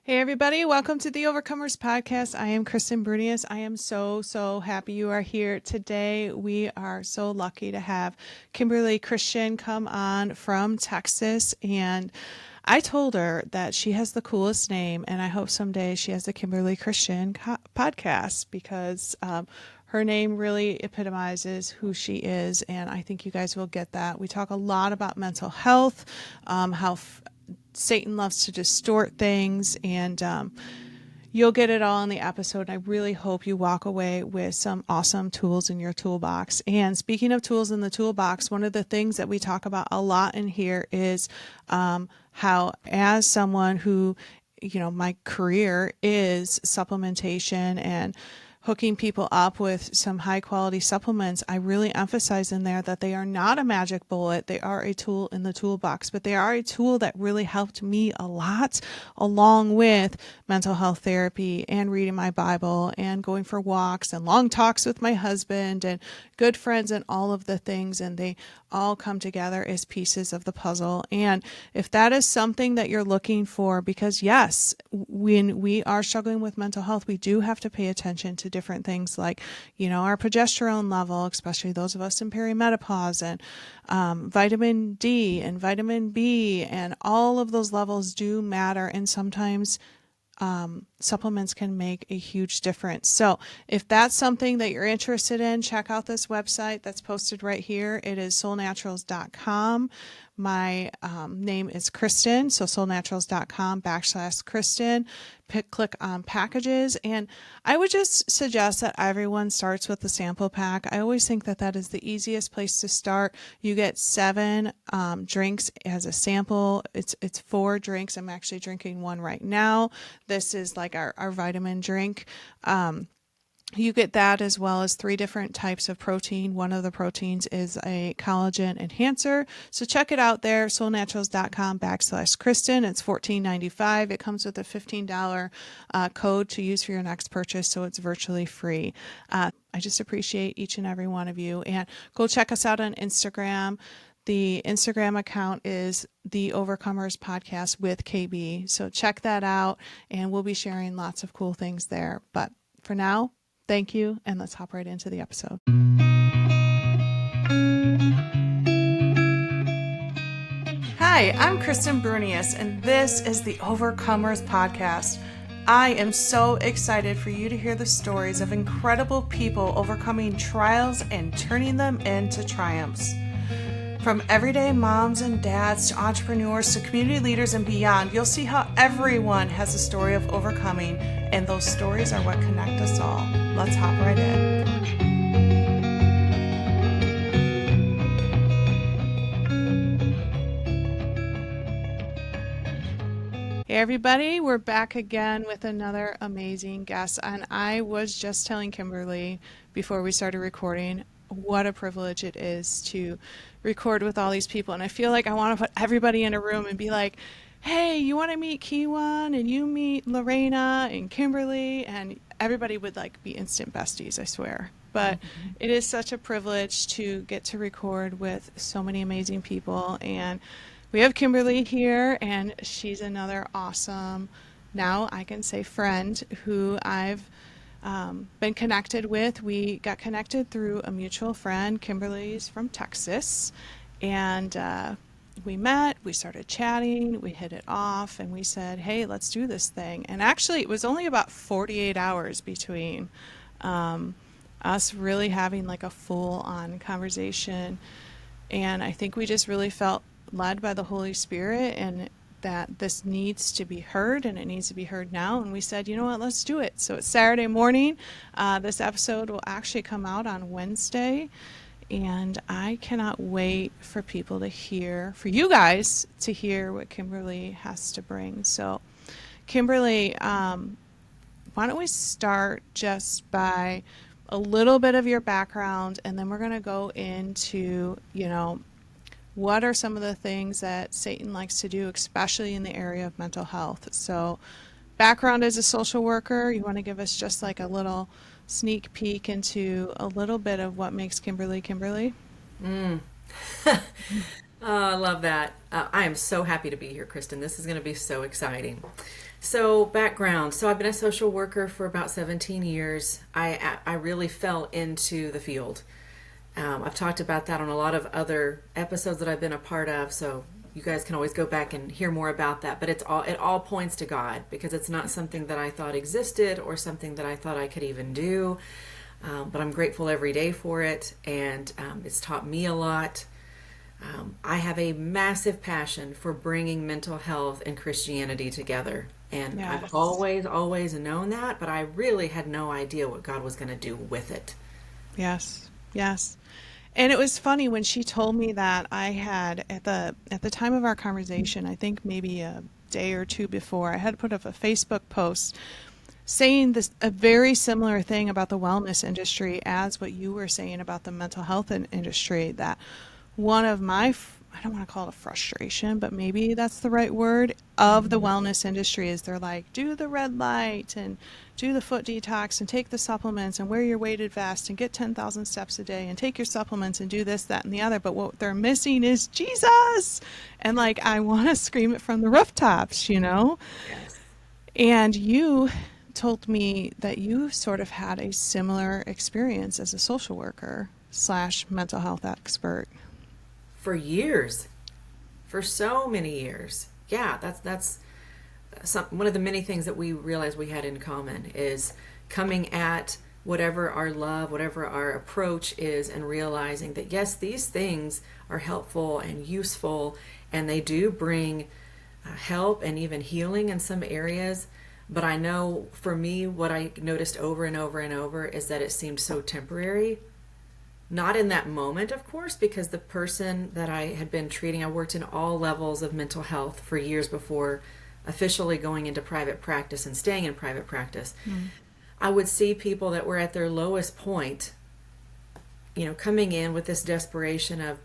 Hey everybody, welcome to the Overcomers Podcast. I am Kristen Brunius. I am so happy you are here today. We are so lucky to have Kimberly Christian come on from Texas, and I told her that she has the coolest name, and I hope someday she has the Kimberly Christian podcast because her name really epitomizes who she is, and I think you guys will get that. We talk a lot about mental health, how Satan loves to distort things, and you'll get it all in the episode. I really hope you walk away with some awesome tools in your toolbox. And speaking of tools in the toolbox, one of the things that we talk about a lot in here is how, as someone who, my career is supplementation and hooking people up with some high quality supplements, I really emphasize in there that they are not a magic bullet. They are a tool in the toolbox, but they are a tool that really helped me a lot, along with mental health therapy and reading my Bible and going for walks and long talks with my husband and good friends and all of the things. And they all come together as pieces of the puzzle. And if that is something that you're looking for, because yes, when we are struggling with mental health, we do have to pay attention to different things like, our progesterone level, especially those of us in perimenopause, and vitamin D and vitamin B, and all of those levels do matter. And sometimes supplements can make a huge difference. So if that's something that you're interested in, check out this website that's posted right here. It is soulnaturals.com. My name is Kristen, so soulnaturals.com/Kristen. Click on packages, and I would just suggest that everyone starts with the sample pack. I always think that that is the easiest place to start. You get 7 drinks as a sample. It's 4 drinks. I'm actually drinking one right now. This is like our vitamin drink. You get that as well as 3 different types of protein. One of the proteins is a collagen enhancer. So check it out there, soulnaturals.com/Kristen. It's $14.95. It comes with a $15 code to use for your next purchase, so it's virtually free. I just appreciate each and every one of you. And go check us out on Instagram. The Instagram account is the Overcomers Podcast with KB. So check that out, and we'll be sharing lots of cool things there. But for now, thank you, and let's hop right into the episode. Hi, I'm Kristen Brunius, and this is the Overcomers Podcast. I am so excited for you to hear the stories of incredible people overcoming trials and turning them into triumphs. From everyday moms and dads to entrepreneurs to community leaders and beyond, you'll see how everyone has a story of overcoming, and those stories are what connect us all. Let's hop right in. Hey everybody, we're back again with another amazing guest, and I was just telling Kimberly before we started recording what a privilege it is to record with all these people. And I feel like I want to put everybody in a room and be like, hey, you want to meet Kiwan, and you meet Lorena and Kimberly, and everybody would like be instant besties, I swear. But it is such a privilege to get to record with so many amazing people. And we have Kimberly here, and she's another awesome, now I can say friend, who I've been connected with. We got connected through a mutual friend. Kimberly's from Texas, and we met, we started chatting, we hit it off, and we said, hey, let's do this thing. And actually, it was only about 48 hours between us really having like a full-on conversation. And I think we just really felt led by the Holy Spirit, and that this needs to be heard, and it needs to be heard now. And we said, you know what, let's do it. So it's Saturday morning. This episode will actually come out on Wednesday, and I cannot wait for people to hear, for you guys to hear what Kimberly has to bring. So Kimberly, why don't we start just by a little bit of your background, and then we're going to go into, what are some of the things that Satan likes to do, especially in the area of mental health? So background as a social worker, you want to give us just like a little sneak peek into a little bit of what makes Kimberly Kimberly? Oh, I love that. I am so happy to be here, Kristen. This is going to be so exciting. So, background. So, I've been a social worker for about 17 years. I really fell into the field. I've talked about that on a lot of other episodes that I've been a part of. So, you guys can always go back and hear more about that. But it all points to God, because it's not something that I thought existed or something that I thought I could even do. But I'm grateful every day for it, and it's taught me a lot. I have a massive passion for bringing mental health and Christianity together. And I've Yes. always known that, but I really had no idea what God was going to do with it. Yes. Yes. And it was funny when she told me that. I had at the time of our conversation, I think maybe a day or two before, I had put up a Facebook post saying this a very similar thing about the wellness industry as what you were saying about the mental health industry, that one of my I don't want to call it a frustration, but maybe that's the right word, of the wellness industry is they're like, do the red light and do the foot detox and take the supplements and wear your weighted vest and get 10,000 steps a day and take your supplements and do this, that, and the other. But what they're missing is Jesus. And like, I want to scream it from the rooftops, you know? Yes. And you told me that you sort of had a similar experience as a social worker slash mental health expert. For years, for so many years. Yeah, that's one of the many things that we realized we had in common is coming at whatever our love, whatever our approach is, and realizing that yes, these things are helpful and useful, and they do bring help and even healing in some areas. But I know for me, what I noticed over and over and over is that it seemed so temporary. Not in that moment, of course, because the person that I had been treating, I worked in all levels of mental health for years before officially going into private practice and staying in private practice. Mm. I would see people that were at their lowest point, coming in with this desperation of,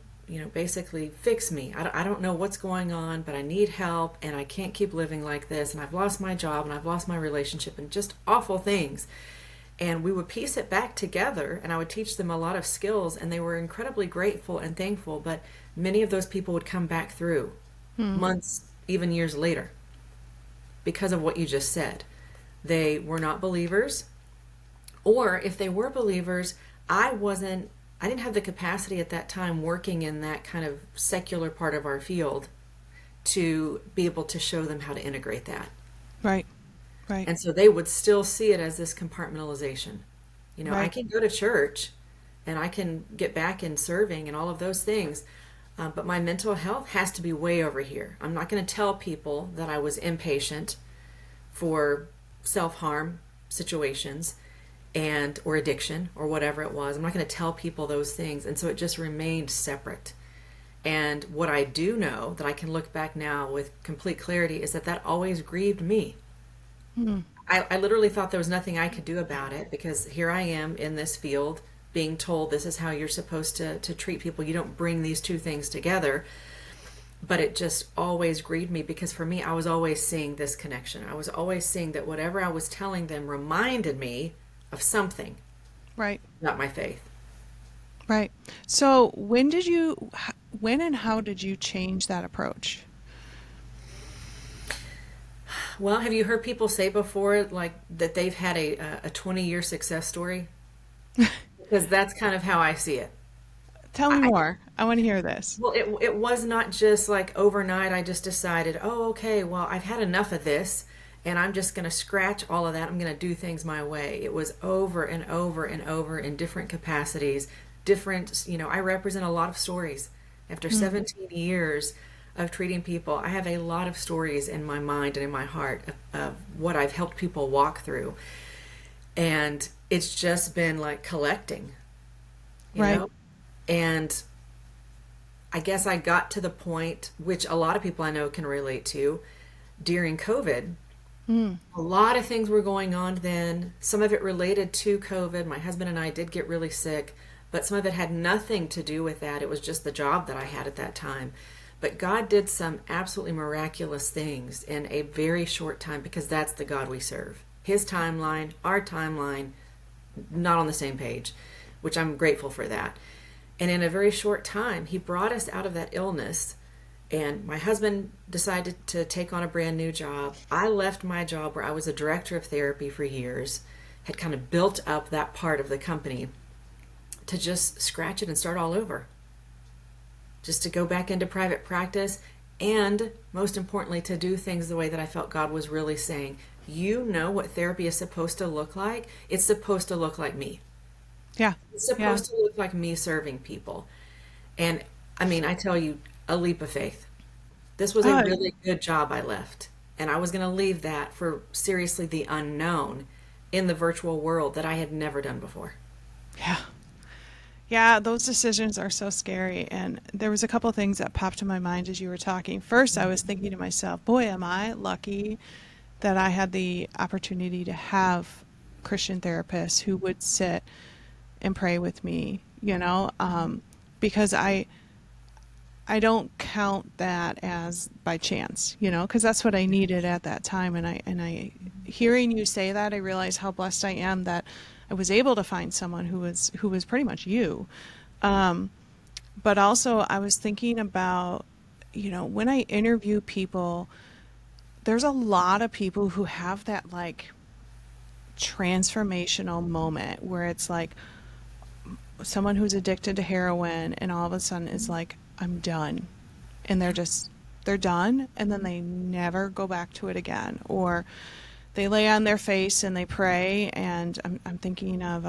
basically fix me. I don't know what's going on, but I need help and I can't keep living like this. And I've lost my job and I've lost my relationship and just awful things. And we would piece it back together, and I would teach them a lot of skills, and they were incredibly grateful and thankful. But many of those people would come back through Mm. months, even years later, because of what you just said. They were not believers, or if they were believers, I didn't have the capacity at that time working in that kind of secular part of our field to be able to show them how to integrate that. Right, right, And so they would still see it as this compartmentalization. I right. can go to church and I can get back in serving and all of those things, but my mental health has to be way over here. I'm not going to tell people that I was impatient for self-harm situations and or addiction or whatever it was. I'm not going to tell people those things. And so it just remained separate. And what I do know that I can look back now with complete clarity is that that always grieved me. Mm. I literally thought there was nothing I could do about it, because here I am in this field being told this is how you're supposed to treat people. You don't bring these two things together. But it just always grieved me, because for me, I was always seeing this connection. I was always seeing that whatever I was telling them reminded me of something, Right, not my faith. right. So when and how did you change that approach? Well, have you heard people say before, like, that they've had a 20-year success story? Because that's kind of how I see it. Tell me I, more. I want to hear this. Well, it was not just like overnight I just decided, oh, okay, well, I've had enough of this and I'm just going to scratch all of that. I'm going to do things my way. It was over and over and over in different capacities, I represent a lot of stories. After Mm. 17 years of treating people, I have a lot of stories in my mind and in my heart of what I've helped people walk through. And it's just been like collecting, you Right. know? And I guess I got to the point, which a lot of people I know can relate to, during COVID. Mm. A lot of things were going on then. Some of it related to COVID. My husband and I did get really sick, but some of it had nothing to do with that. It was just the job that I had at that time. But God did some absolutely miraculous things in a very short time, because that's the God we serve. His timeline, our timeline, not on the same page, which I'm grateful for that. And in a very short time, he brought us out of that illness. And my husband decided to take on a brand new job. I left my job where I was a director of therapy for years, had kind of built up that part of the company, to just scratch it and start all over. Just to go back into private practice, and most importantly, to do things the way that I felt God was really saying, you know what therapy is supposed to look like? It's supposed to look like me. Yeah. It's Yeah. supposed to look like me serving people. And I mean, I tell you, a leap of faith. This was a Oh, really good job I left. And I was going to leave that for seriously the unknown in the virtual world that I had never done before. yeah. Yeah, those decisions are so scary. And there was a couple things that popped in my mind as you were talking. First, I was thinking to myself, boy, am I lucky that I had the opportunity to have Christian therapists who would sit and pray with me, because I don't count that as by chance, because that's what I needed at that time. And I, hearing you say that, I realize how blessed I am that I was able to find someone who was pretty much you. Um, but also, I was thinking about, when I interview people, there's a lot of people who have that like transformational moment where it's like someone who's addicted to heroin and all of a sudden is like, I'm done. And they're done, and then they never go back to it again. Or they lay on their face and they pray. And I'm thinking of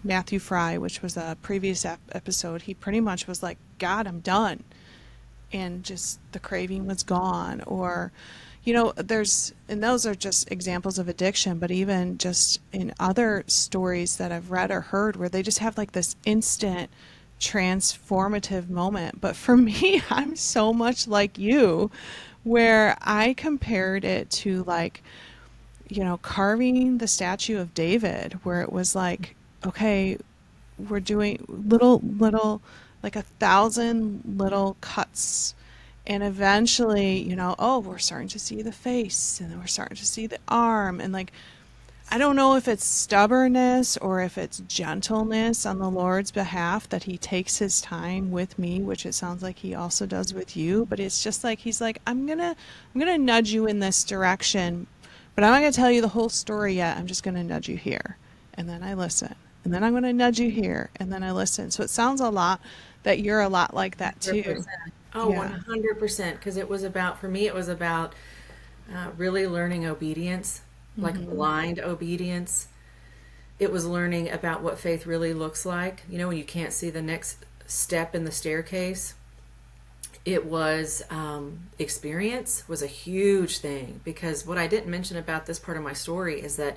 Matthew Fry, which was a previous episode. He pretty much was like, God, I'm done. And just the craving was gone. Or, and those are just examples of addiction, but even just in other stories that I've read or heard where they just have like this instant transformative moment. But for me, I'm so much like you, where I compared it to like, carving the statue of David, where it was like, okay, we're doing little, like 1,000 little cuts. And eventually, oh, we're starting to see the face, and then we're starting to see the arm. And like, I don't know if it's stubbornness or if it's gentleness on the Lord's behalf that he takes his time with me, which it sounds like he also does with you. But it's just like, he's like, I'm gonna nudge you in this direction, but I'm not gonna tell you the whole story yet. I'm just gonna nudge you here. And then I listen. And then I'm gonna nudge you here. And then I listen. So it sounds a lot that you're a lot like that too. 100%. Oh, Yeah. 100%. Because it was about, for me, it was about really learning obedience, like Hmm. blind obedience. It was learning about what faith really looks like. When you can't see the next step in the staircase. It was experience was a huge thing, because what I didn't mention about this part of my story is that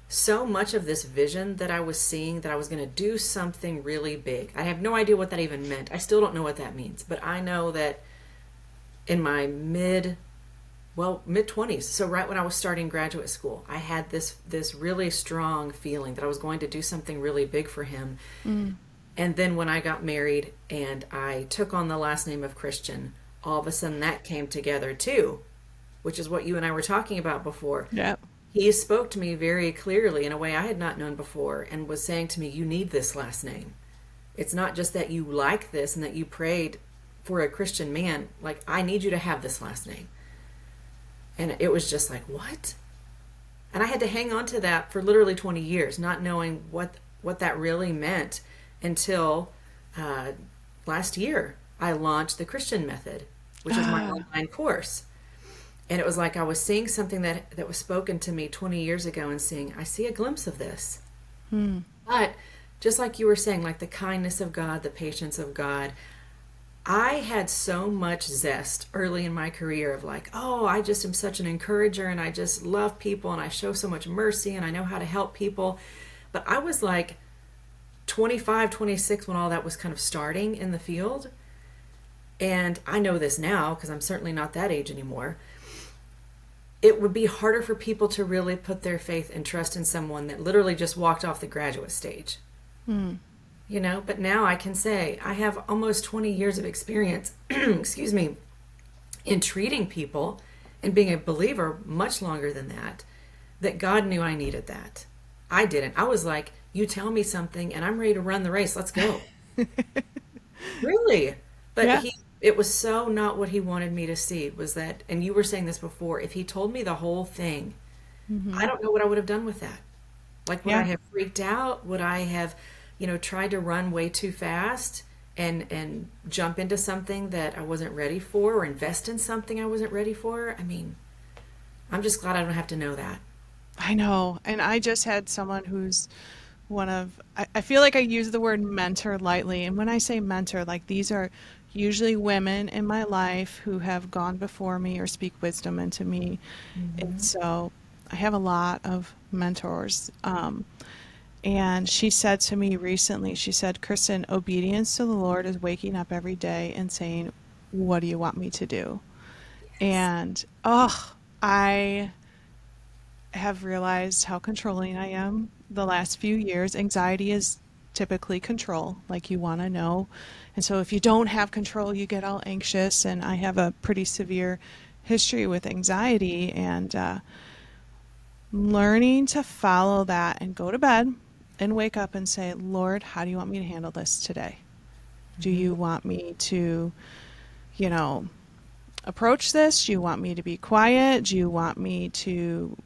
so much of this vision that I was seeing, that I was going to do something really big. I have no idea what that even meant. I still don't know what that means, but I know that in my mid 20s, so right when I was starting graduate school, I had this really strong feeling that I was going to do something really big for him. Mm. And then when I got married and I took on the last name of Christian, all of a sudden that came together too, which is what you and I were talking about before. Yeah. He spoke to me very clearly in a way I had not known before, and was saying to me, you need this last name. It's not just that you like this and that you prayed for a Christian man. Like, I need you to have this last name. And it was just like, what? And I had to hang on to that for literally 20 years, not knowing what that really meant until last year. I launched the Christian Method, which is my Ah. online course. And it was like I was seeing something that was spoken to me 20 years ago and seeing, I see a glimpse of this. Hmm. But just like you were saying, like the kindness of God, the patience of God, I had so much zest early in my career of like, oh, I just am such an encourager, and I just love people, and I show so much mercy, and I know how to help people. But I was like 25, 26 when all that was kind of starting in the field. And I know this now because I'm certainly not that age anymore. It would be harder for people to really put their faith and trust in someone that literally just walked off the graduate stage. Hmm. But now I can say I have almost 20 years of experience, excuse me, in treating people and being a believer much longer than that God knew I needed that. I didn't. I was like, you tell me something and I'm ready to run the race. Let's go. Really? But Yeah. it was so not what he wanted me to see was that, and you were saying this before, if he told me the whole thing, I Hmm. don't know what I would have done with that. Like, would I Yeah. have freaked out? Would I have, tried to run way too fast and jump into something that I wasn't ready for or invest in something I wasn't ready for? I mean, I'm just glad I don't have to know that. I know. And I just had someone who's I feel like I use the word mentor lightly. And when I say mentor, like these are usually women in my life who have gone before me or speak wisdom into me. And Hmm. so I have a lot of mentors. And she said to me recently, she said, Kristen, obedience to the Lord is waking up every day and saying, what do you want me to do? Yes. And oh, I have realized how controlling I am the last few years. Anxiety is typically control, like you want to know. And so if you don't have control, you get all anxious. And I have a pretty severe history with anxiety. And learning to follow that and go to bed and wake up and say, Lord, how do you want me to handle this today? Do Hmm. you want me to, you know, approach this? Do you want me to be quiet? Do you want me to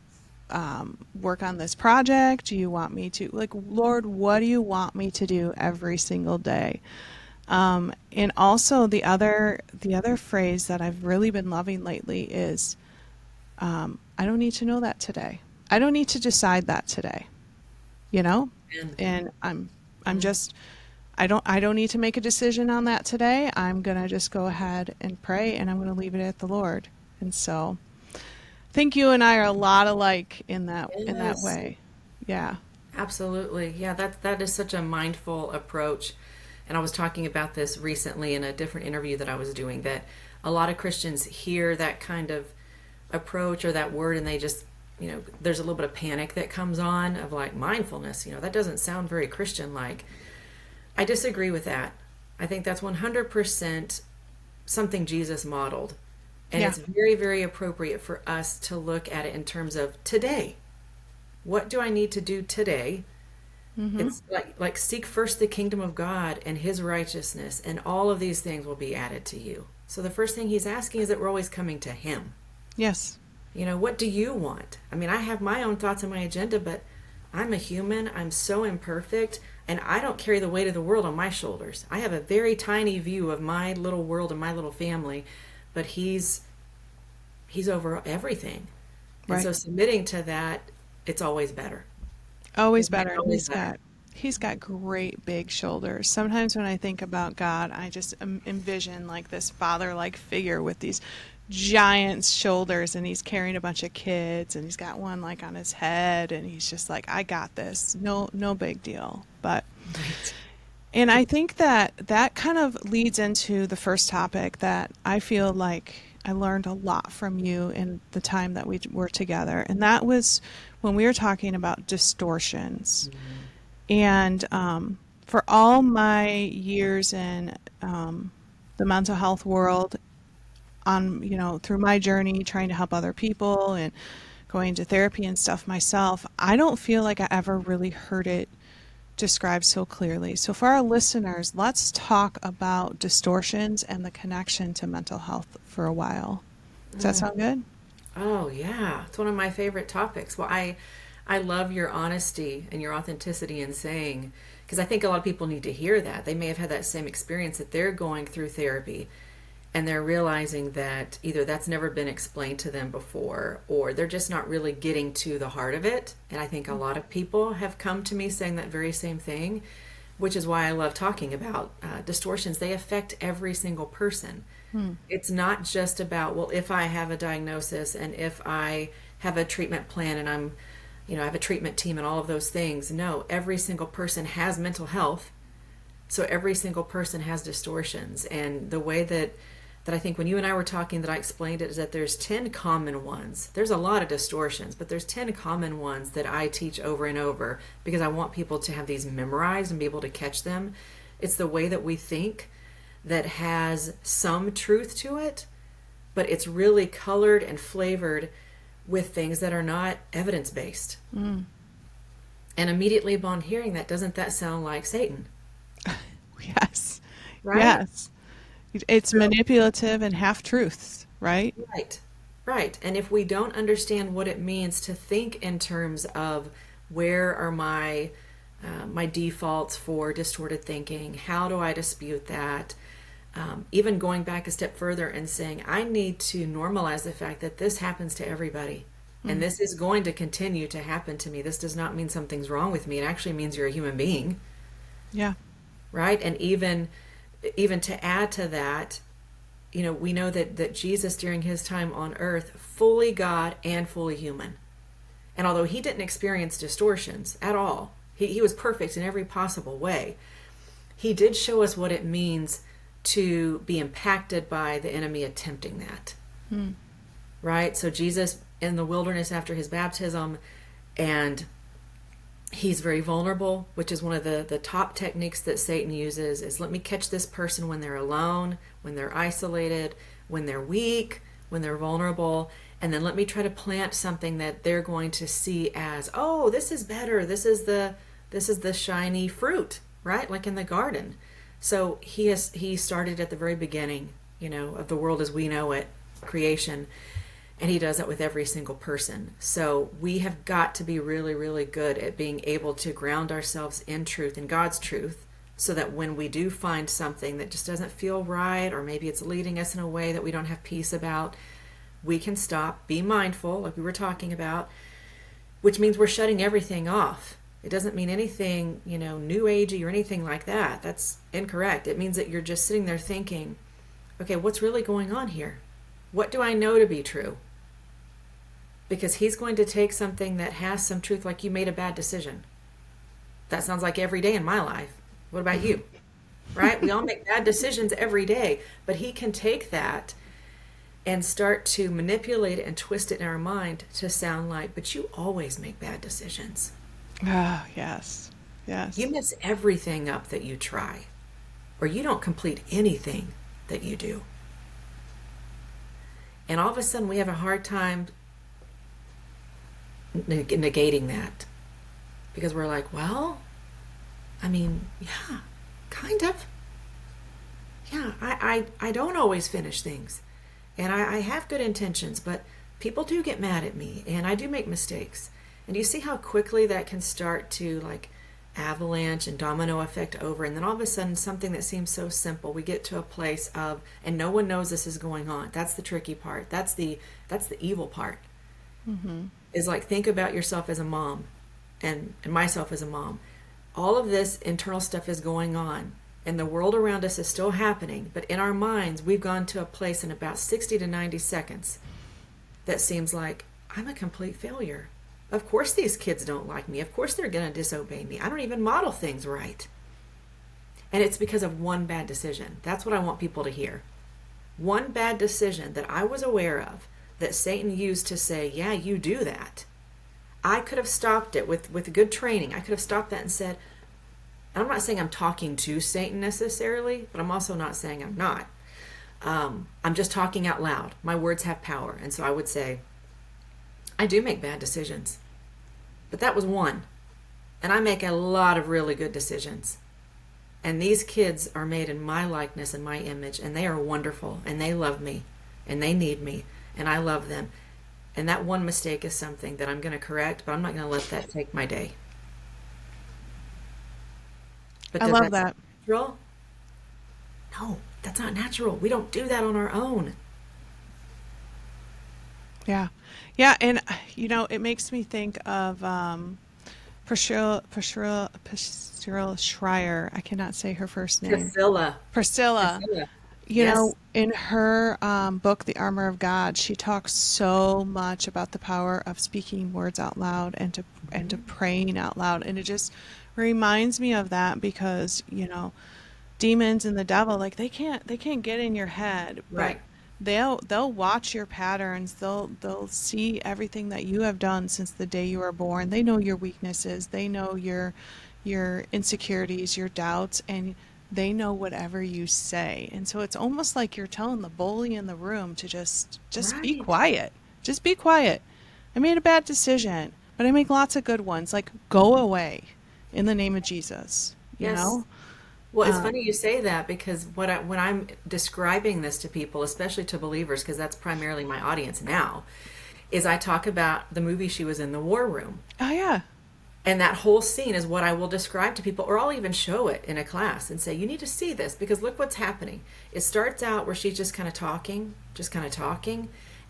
work on this project? Do you want me to, like, Lord, what do you want me to do every single day? And also the other phrase that I've really been loving lately is, I don't need to know that today. I don't need to decide that today, you know? And And I'm just I don't need to make a decision on that today. I'm gonna just go ahead and pray and I'm gonna leave it at the Lord. And so I think you and I are a lot alike in that yes, way. Yeah. absolutely. Yeah, that is such a mindful approach. And I was talking about this recently in a different interview that I was doing that a lot of Christians hear that kind of approach or that word and they just, there's a little bit of panic that comes on of like mindfulness, that doesn't sound very Christian like. I disagree with that. I think that's 100% something Jesus modeled. And Yeah. it's very, very appropriate for us to look at it in terms of today. What do I need to do today? Mm-hmm. It's like seek first the kingdom of God and his righteousness, and all of these things will be added to you. So the first thing he's asking is that we're always coming to him. Yes. What do you want? I mean, I have my own thoughts and my agenda, but I'm a human. I'm so imperfect, and I don't carry the weight of the world on my shoulders. I have a very tiny view of my little world and my little family, but he's over everything. And Right. so submitting to that, it's always better. Always It makes better. it And always he's better. got he's got great big shoulders. Sometimes when I think about God, I just envision like this father-like figure with these giant shoulders and he's carrying a bunch of kids and he's got one like on his head and he's just like, I got this. No big deal. But Right. and I think that that kind of leads into the first topic that I feel like I learned a lot from you in the time that we were together. And that was when we were talking about distortions. Mhm. And for all my years in the mental health world, through my journey trying to help other people and going to therapy and stuff myself, I don't feel like I ever really heard it described so clearly. So, for our listeners, let's talk about distortions and the connection to mental health for a while. Does that sound good? Oh yeah, it's one of my favorite topics. Well, I love your honesty and your authenticity in saying, because I think a lot of people need to hear that. They may have had that same experience that they're going through therapy and they're realizing that either that's never been explained to them before or they're just not really getting to the heart of it. And I think a lot of people have come to me saying that very same thing, which is why I love talking about distortions. They affect every single person. Hmm. It's not just about, well, if I have a diagnosis and if I have a treatment plan and I have a treatment team and all of those things. No, every single person has mental health. So every single person has distortions. And the way that I think when you and I were talking that I explained it is that there's 10 common ones. There's a lot of distortions, but there's 10 common ones that I teach over and over because I want people to have these memorized and be able to catch them. It's the way that we think that has some truth to it, but it's really colored and flavored with things that are not evidence based. Mm. And immediately upon hearing that, doesn't that sound like Satan? Yes. right? Yes. It's So, manipulative and half truths, right? right, right. And if we don't understand what it means to think in terms of where are my defaults for distorted thinking, how do I dispute that? Even going back a step further and saying, I need to normalize the fact that this happens to everybody. And Mm. this is going to continue to happen to me. This does not mean something's wrong with me. It actually means you're a human being, Yeah. right? And even to add to that, we know that Jesus during his time on earth, fully God and fully human. And although he didn't experience distortions at all, he was perfect in every possible way. He did show us what it means to be impacted by the enemy attempting that. Mm. Right? So Jesus in the wilderness after his baptism, and he's very vulnerable, which is one of the top techniques that Satan uses, is let me catch this person when they're alone, when they're isolated, when they're weak, when they're vulnerable, and then let me try to plant something that they're going to see as, oh, this is better. This is the shiny fruit, right? Like in the garden. So he started at the very beginning, of the world as we know it, creation, and he does that with every single person. So we have got to be really, really good at being able to ground ourselves in truth, in God's truth, so that when we do find something that just doesn't feel right, or maybe it's leading us in a way that we don't have peace about, we can stop, be mindful, like we were talking about, which means we're shutting everything off. It doesn't mean anything, new agey or anything like that. That's incorrect. It means that you're just sitting there thinking, okay, what's really going on here? What do I know to be true? Because he's going to take something that has some truth, like you made a bad decision. That sounds like every day in my life. What about you? Right? We all make bad decisions every day, but he can take that and start to manipulate it and twist it in our mind to sound like, but you always make bad decisions. Ah, yes. You Yes. mess everything up that you try, or you don't complete anything that you do. And all of a sudden we have a hard time negating that, because we're like, well, I mean, yeah, kind of. Yeah, I don't always finish things. And I have good intentions, but people do get mad at me, and I do make mistakes. And you see how quickly that can start to like avalanche and domino effect over, and then all of a sudden something that seems so simple, we get to a place of, and no one knows this is going on. That's the tricky part. That's the evil part. Mm-hmm. Is like, think about yourself as a mom, and myself as a mom. All of this internal stuff is going on, and the world around us is still happening, but in our minds we've gone to a place in about 60 to 90 seconds that seems like, I'm a complete failure. Of course these kids don't like me. Of course they're going to disobey me. I don't even model things right. And it's because of one bad decision. That's what I want people to hear. One bad decision that I was aware of, that Satan used to say, yeah, you do that. I could have stopped it with good training. I could have stopped that and said, and I'm not saying I'm talking to Satan necessarily, but I'm also not saying I'm not. I'm just talking out loud. My words have power. And so I would say, I do make bad decisions, but that was one. And I make a lot of really good decisions. And these kids are made in my likeness and my image, and they are wonderful, and they love me, and they need me, and I love them. And that one mistake is something that I'm going to correct, but I'm not going to let that take my day. But I does love that sound that. natural? No, that's not natural. We don't do that on our own. Yeah. Yeah. And, it makes me think of Priscilla Schreier. I cannot say her first name. Priscilla. Priscilla. Priscilla. Yes. In her book, The Armor of God, she talks so much about the power of speaking words out loud and to praying out loud. And it just reminds me of that because, demons and the devil, like they can't get in your head, but Right. they'll watch your patterns. They'll see everything that you have done since the day you were born. They know your weaknesses. They know your insecurities, your doubts, and they know whatever you say. And so it's almost like you're telling the bully in the room to just be Right. quiet. Just be quiet. I made a bad decision, but I make lots of good ones. Like, go away in the name of Jesus, you Yes. know? Well, it's funny you say that because when I'm describing this to people, especially to believers, because that's primarily my audience now, is I talk about the movie she was in, The War Room. Oh yeah. And that whole scene is what I will describe to people, or I'll even show it in a class and say, you need to see this because look what's happening. It starts out where she's just kind of talking,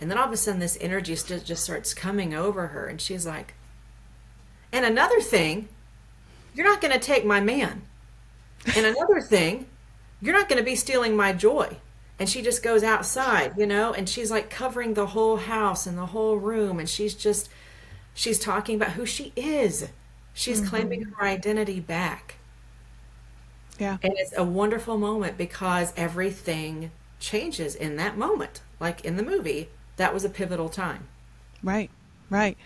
and then all of a sudden this energy just starts coming over her, and she's like, and another thing, you're not going to take my man. And another thing, you're not going to be stealing my joy. And she just goes outside, and she's like covering the whole house and the whole room, and she's talking about who she is. She's claiming her identity back. Yeah. And it's a wonderful moment because everything changes in that moment. Like in the movie, that was a pivotal time. Right. Right.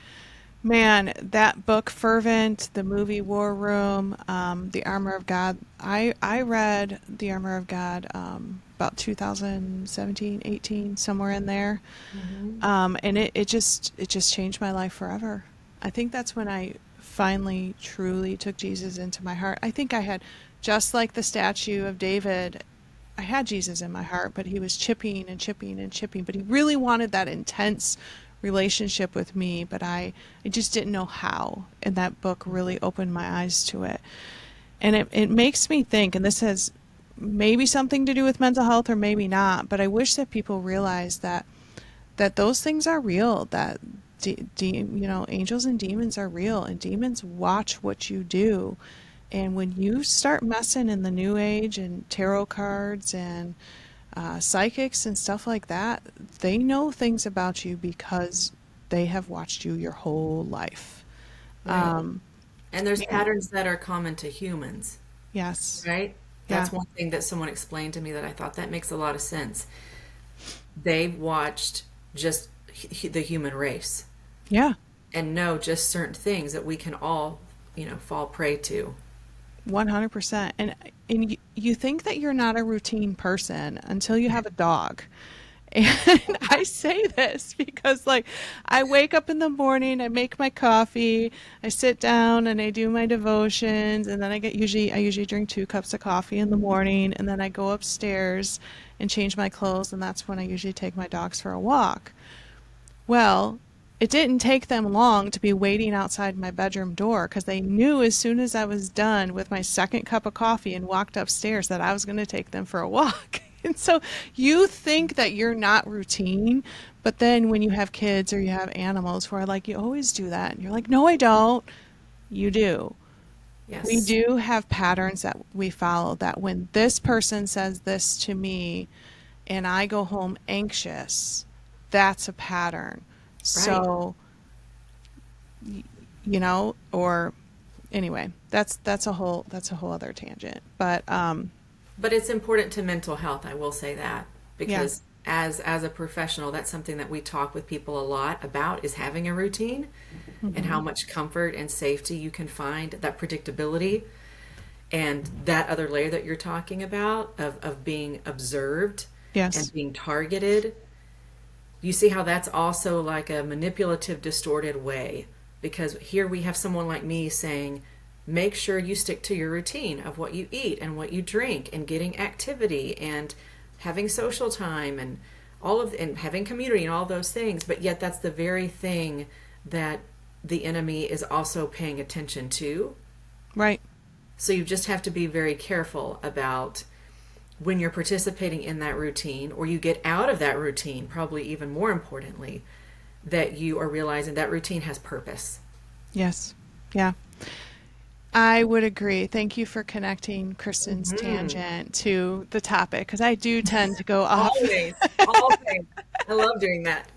Man, that book, Fervent, the movie War Room, The Armor of God. I read The Armor of God about 2017, 18, somewhere in there. And it just changed my life forever. I think that's when I finally truly took Jesus into my heart. I think I had, just like the statue of David, I had Jesus in my heart, but he was chipping and chipping and chipping. But he really wanted that intense relationship with me, but I just didn't know how. And that book really opened my eyes to it. And it makes me think, and this has maybe something to do with mental health or maybe not, but I wish that people realize that those things are real, that angels and demons are real, and demons watch what you do. And when you start messing in the new age and tarot cards and psychics and stuff like that, they know things about you because they have watched you your whole life. Right. And there's Yeah. patterns that are common to humans, Yes. right? Yeah. That's one thing that someone explained to me that I thought that makes a lot of sense. They've watched just the human race Yeah. and know just certain things that we can all, fall prey to. 100%. And you think that you're not a routine person until you have a dog. And I say this because, like, I wake up in the morning, I make my coffee, I sit down and I do my devotions, and then I usually drink 2 cups of coffee in the morning, and then I go upstairs and change my clothes, and that's when I usually take my dogs for a walk. Well, it didn't take them long to be waiting outside my bedroom door because they knew as soon as I was done with my second cup of coffee and walked upstairs that I was going to take them for a walk. And so you think that you're not routine, but then when you have kids or you have animals who are like, you always do that. And you're like, no, I don't. You do. We Yes. do have patterns that we follow, that when this person says this to me and I go home anxious, that's a pattern. Right. So, or anyway, that's a whole other tangent. But But it's important to mental health, I will say that, yeah. because as a professional, that's something that we talk with people a lot about is having a routine and how much comfort and safety you can find, that predictability and that other layer that you're talking about of being observed Yes. and being targeted. You see how that's also like a manipulative, distorted way, because here we have someone like me saying, make sure you stick to your routine of what you eat and what you drink and getting activity and having social time and and having community and all those things. But yet that's the very thing that the enemy is also paying attention to. Right. So you just have to be very careful about when you're participating in that routine or you get out of that routine, probably even more importantly, that you are realizing that routine has purpose. Yes. Yeah. I would agree. Thank you for connecting Kristen's tangent to the topic because I do tend to go off. Always, always. I love doing that.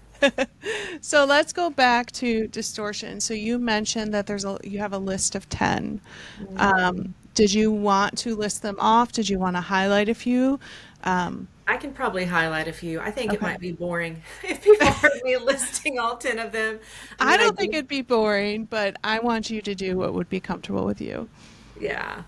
So let's go back to distortion. So you mentioned that you have a list of 10. Did you want to list them off? Did you want to highlight a few? Um, I can probably highlight a few. I think it okay. might be boring if people heard me listing all 10 of them. I I mean, I don't think do. it'd be boring, but I want you to do what would be comfortable with you. Yeah.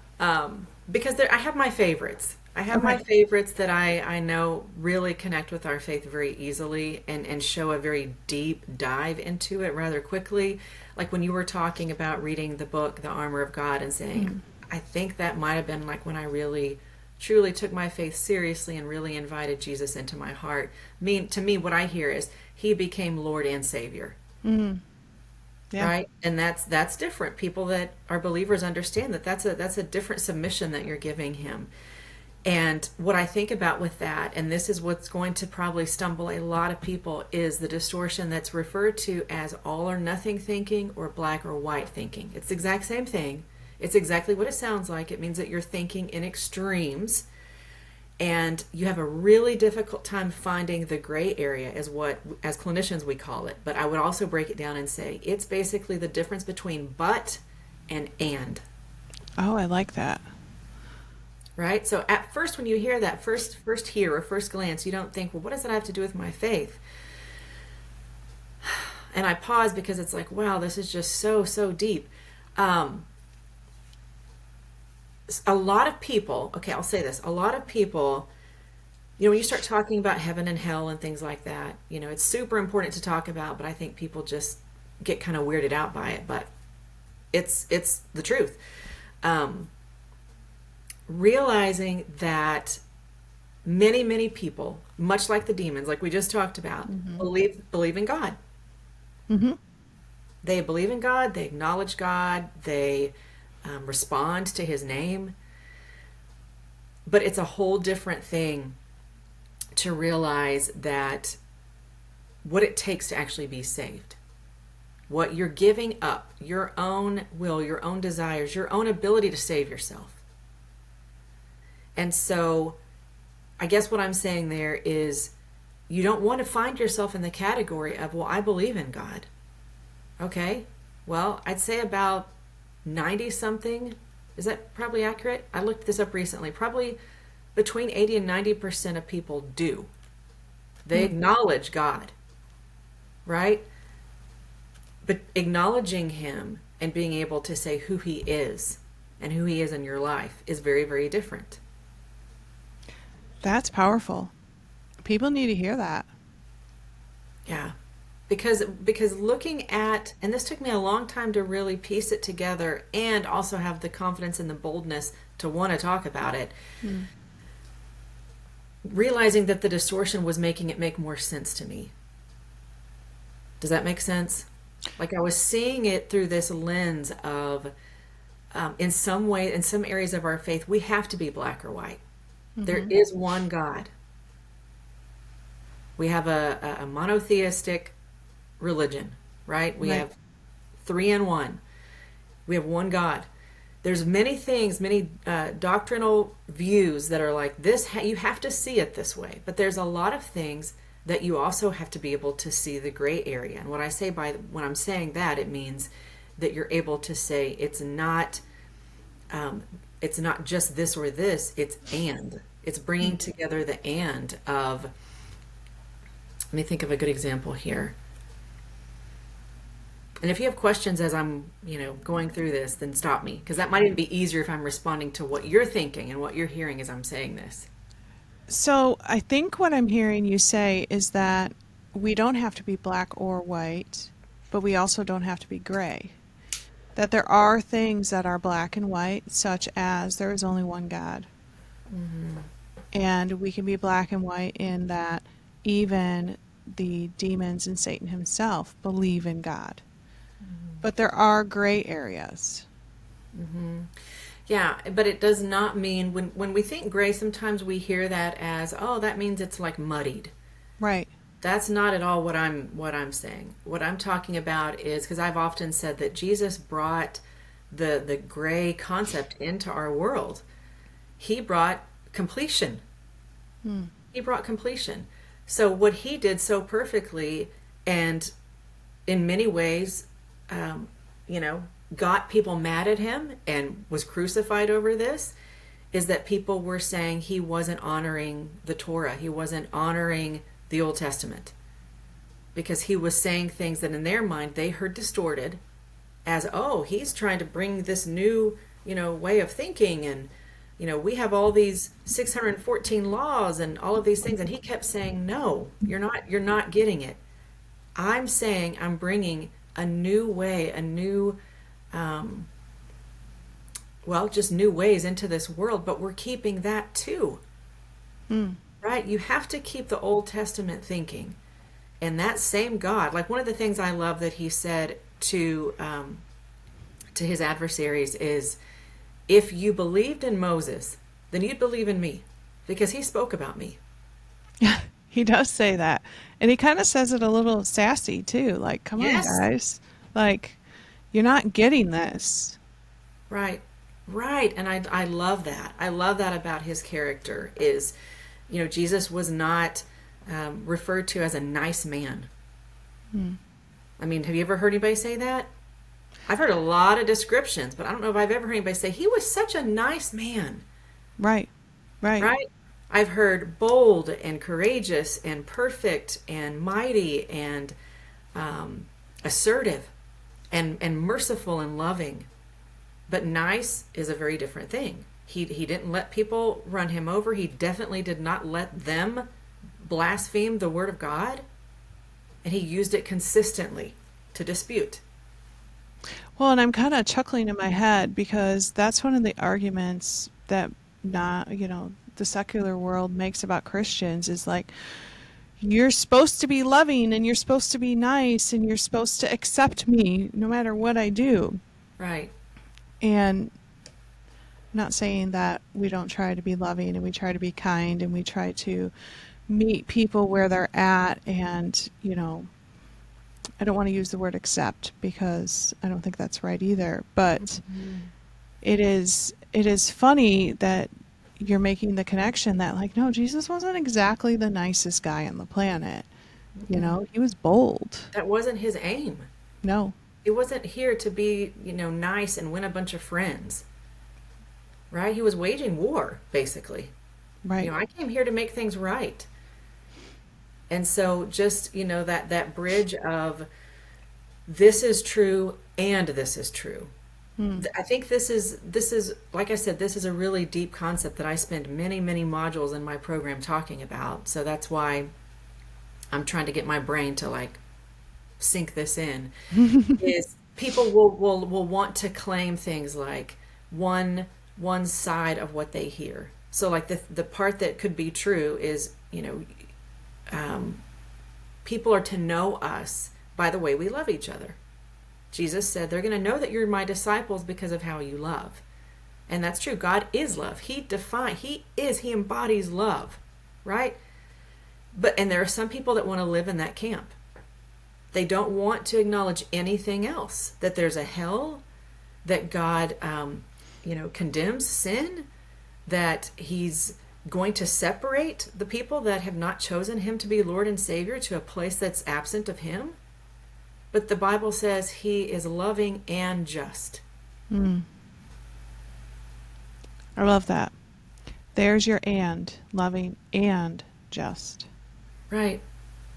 Because I have my favorites. I have my Okay. favorites that I know really connect with our faith very easily and show a very deep dive into it rather quickly. Like when you were talking about reading the book, The Armor of God, and saying, I think that might have been like when I really truly took my faith seriously and really invited Jesus into my heart. To me, what I hear is he became Lord and Savior. Yeah. Right? And that's different. People that are believers understand that that's a different submission that you're giving him. And what I think about with that, and this is what's going to probably stumble a lot of people, is the distortion that's referred to as all or nothing thinking or black or white thinking. It's the exact same thing. It's exactly what it sounds like. It means that you're thinking in extremes, and you have a really difficult time finding the gray area, as clinicians we call it. But I would also break it down and say it's basically the difference between but and. Oh, I like that. Right? So at first, when you hear that first hear or first glance, you don't think, well, what does that have to do with my faith? And I pause because it's like, wow, this is just so deep. A lot of people, okay, I'll say this, a lot of people, when you start talking about heaven and hell and things like that, it's super important to talk about, but I think people just get kind of weirded out by it, but it's the truth. Realizing that many people, much like the demons, like we just talked about, believe in God. They believe in God, they acknowledge God, they respond to his name. But it's a whole different thing to realize that what it takes to actually be saved, what you're giving up, your own will, your own desires, your own ability to save yourself. And so I guess what I'm saying there is you don't want to find yourself in the category of, well, I believe in God. Okay, well, I'd say about 90 something, is that probably accurate? I looked this up recently. Probably between 80 and 90% of people do. They acknowledge God, right? But acknowledging him and being able to say who he is and who he is in your life is very, very different. That's powerful. People need to hear that. Yeah. Because looking at, and this took me a long time to really piece it together and also have the confidence and the boldness to want to talk about it. Realizing that the distortion was making it make more sense to me. Does that make sense? Like I was seeing it through this lens of, in some way, in some areas of our faith, we have to be black or white. There is one God. We have a monotheistic religion, right? We have 3 in 1. We have one God. There's many things, many doctrinal views that are like this. You have to see it this way, but there's a lot of things that you also have to be able to see the gray area. And what I say when I'm saying that, it means that you're able to say it's not just this or this. It's bringing together the and of. Let me think of a good example here. And if you have questions as I'm, going through this, then stop me, because that might even be easier if I'm responding to what you're thinking and what you're hearing as I'm saying this. So I think what I'm hearing you say is that we don't have to be black or white, but we also don't have to be gray. That there are things that are black and white, such as there is only one God. And we can be black and white in that even the demons and Satan himself believe in God. But there are gray areas. Yeah, but it does not mean, when we think gray, sometimes we hear that as, oh, that means it's like muddied. Right. That's not at all what I'm saying. What I'm talking about is, because I've often said that Jesus brought the gray concept into our world. He brought completion. He brought completion. So what he did so perfectly, and in many ways, got people mad at him and was crucified over this, is that people were saying he wasn't honoring the Torah. He wasn't honoring the Old Testament, because he was saying things that in their mind they heard distorted as, oh, he's trying to bring this new, way of thinking, and we have all these 614 laws and all of these things. And he kept saying, no, you're not getting it. I'm saying I'm bringing a new way, a new well, just new ways into this world, but we're keeping that too. Right? You have to keep the Old Testament thinking. And that same God, like one of the things I love that he said to his adversaries is, if you believed in Moses, then you'd believe in me because he spoke about me. Yeah, he does say that. And he kind of says it a little sassy too. Like, come on, Yes. guys. Like, you're not getting this. Right. Right. And I love that. I love that about his character is, Jesus was not referred to as a nice man. I mean, have you ever heard anybody say that? I've heard a lot of descriptions, but I don't know if I've ever heard anybody say he was such a nice man. Right. Right. Right? I've heard bold and courageous and perfect and mighty and assertive and merciful and loving. But nice is a very different thing. He didn't let people run him over. He definitely did not let them blaspheme the word of God. And he used it consistently to dispute. Well, and I'm kind of chuckling in my head because that's one of the arguments that the secular world makes about Christians is like, you're supposed to be loving and you're supposed to be nice and you're supposed to accept me no matter what I do. Right. And I'm not saying that we don't try to be loving and we try to be kind and we try to meet people where they're at and, I don't want to use the word accept because I don't think that's right either, but it is funny that you're making the connection that like, no, Jesus wasn't exactly the nicest guy on the planet. He was bold. That wasn't his aim. No. He wasn't here to be, nice and win a bunch of friends. Right? He was waging war, basically. Right. I came here to make things right. And so just, that bridge of this is true and this is true. I think this is, like I said, this is a really deep concept that I spend many, many modules in my program talking about. So that's why I'm trying to get my brain to like sink this in. Is people will want to claim things like one side of what they hear. So like the part that could be true is, people are to know us by the way we love each other. Jesus said they're going to know that you're my disciples because of how you love. And that's true. God is love. He embodies love, right? And there are some people that want to live in that camp. They don't want to acknowledge anything else, that there's a hell, that God, condemns sin, that he's going to separate the people that have not chosen him to be Lord and Savior to a place that's absent of him. But the Bible says he is loving and just. I love that. There's your and, loving and just. Right.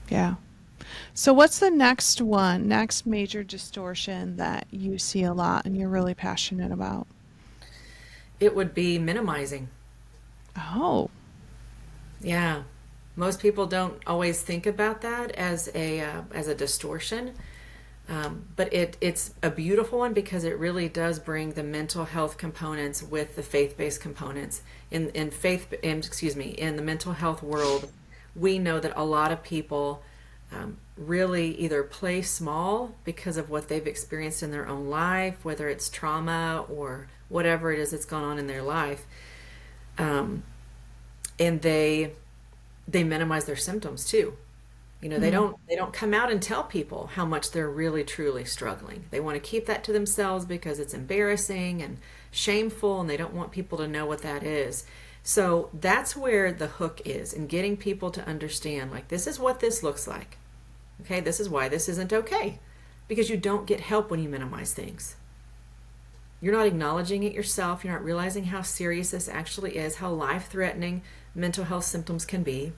Yeah. So what's the next major distortion that you see a lot and you're really passionate about? It would be minimizing. Oh. Yeah. Most people don't always think about that as a distortion. But it's a beautiful one because it really does bring the mental health components with the faith-based components. In the mental health world, we know that a lot of people really either play small because of what they've experienced in their own life, whether it's trauma or whatever it is that's gone on in their life, and they minimize their symptoms too. They don't come out and tell people how much they're really truly struggling. They want to keep that to themselves because it's embarrassing and shameful, and they don't want people to know what that is. So that's where the hook is, in getting people to understand, like, this is what this looks like. Okay, this is why this isn't okay. Because you don't get help when you minimize things. You're not acknowledging it yourself. You're not realizing how serious this actually is, how life-threatening mental health symptoms can be.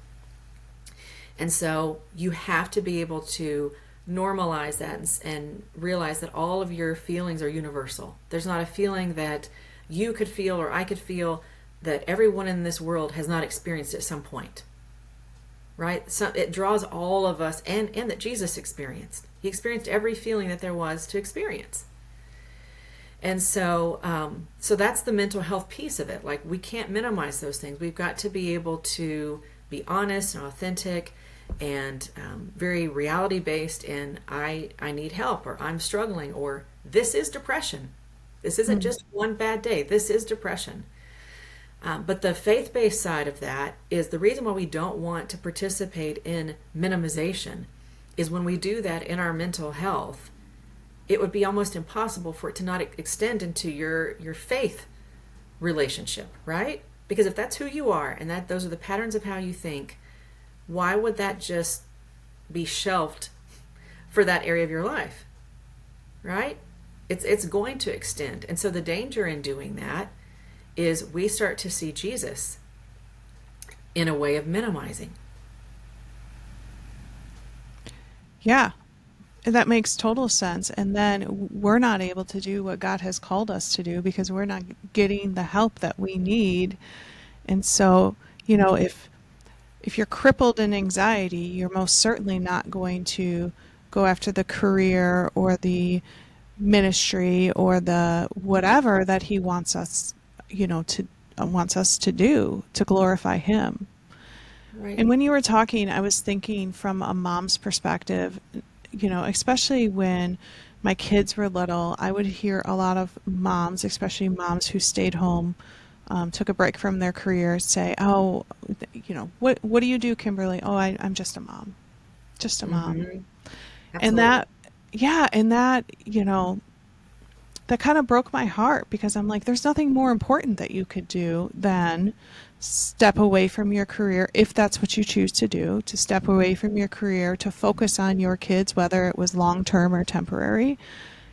And so you have to be able to normalize that and realize that all of your feelings are universal. There's not a feeling that you could feel or I could feel that everyone in this world has not experienced at some point. Right? So it draws all of us, and that Jesus experienced. He experienced every feeling that there was to experience. And so that's the mental health piece of it. Like, we can't minimize those things. We've got to be able to be honest and authentic and very reality based in I need help, or I'm struggling, or this is depression. This isn't just one bad day. This is depression. But the faith based side of that is the reason why we don't want to participate in minimization is when we do that in our mental health, it would be almost impossible for it to not extend into your faith relationship, right? Because if that's who you are and that those are the patterns of how you think, why would that just be shelved for that area of your life, right? It's going to extend. And so the danger in doing that is we start to see Jesus in a way of minimizing. Yeah. That makes total sense. And then we're not able to do what God has called us to do because we're not getting the help that we need. And so, if you're crippled in anxiety, you're most certainly not going to go after the career or the ministry or the whatever that he wants us, to wants us to do to glorify him. Right. And when you were talking, I was thinking from a mom's perspective, especially when my kids were little, I would hear a lot of moms, especially moms who stayed home, took a break from their career, say, "Oh, what do you do, Kimberly? Oh, I'm just a mom, just a mom." Mm-hmm. And Absolutely. that, yeah, and that kind of broke my heart because I'm like, there's nothing more important that you could do than step away from your career if that's what you choose to do, to step away from your career, to focus on your kids, whether it was long term or temporary.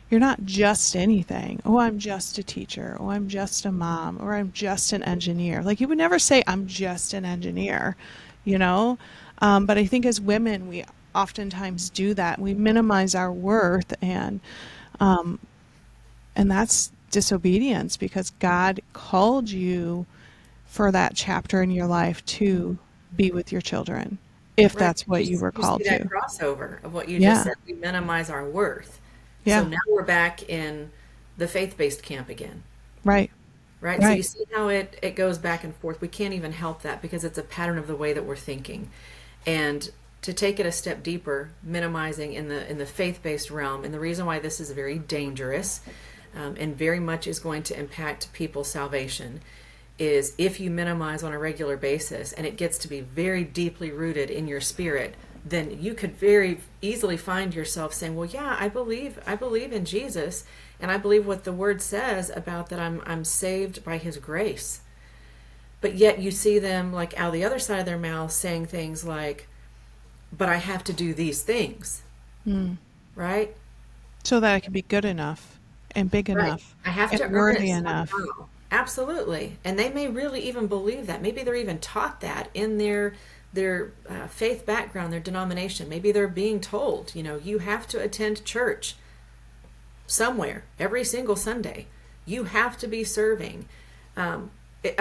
You're not just anything. Oh, I'm just a teacher. Oh, I'm just a mom. Or I'm just an engineer. Like, you would never say, I'm just an engineer, you know? But I think as women, we oftentimes do that. We minimize our worth, um, and that's disobedience because God called you for that chapter in your life to be with your children, if Right. that's what you were You see called that to. crossover of what you just Yeah, said. We minimize our worth. So yeah, now we're back in the faith-based camp again, right, right? So you right. see how it goes back and forth. We can't even help that because it's a pattern of the way that we're thinking. And to take it a step deeper, minimizing in the faith-based realm, and the reason why this is very dangerous and very much is going to impact people's salvation is if you minimize on a regular basis and it gets to be very deeply rooted in your spirit, then you could very easily find yourself saying, well, yeah, I believe in Jesus, and I believe what the word says about that I'm saved by his grace. But yet you see them like out the other side of their mouth saying things like, but I have to do these things, Mm. right? So that it can be good enough and big Right. enough I have and to earn it worthy enough. somehow. Absolutely. And they may really even believe that. Maybe they're even taught that in their faith background, their denomination. Maybe they're being told, you have to attend church somewhere every single Sunday. You have to be serving. I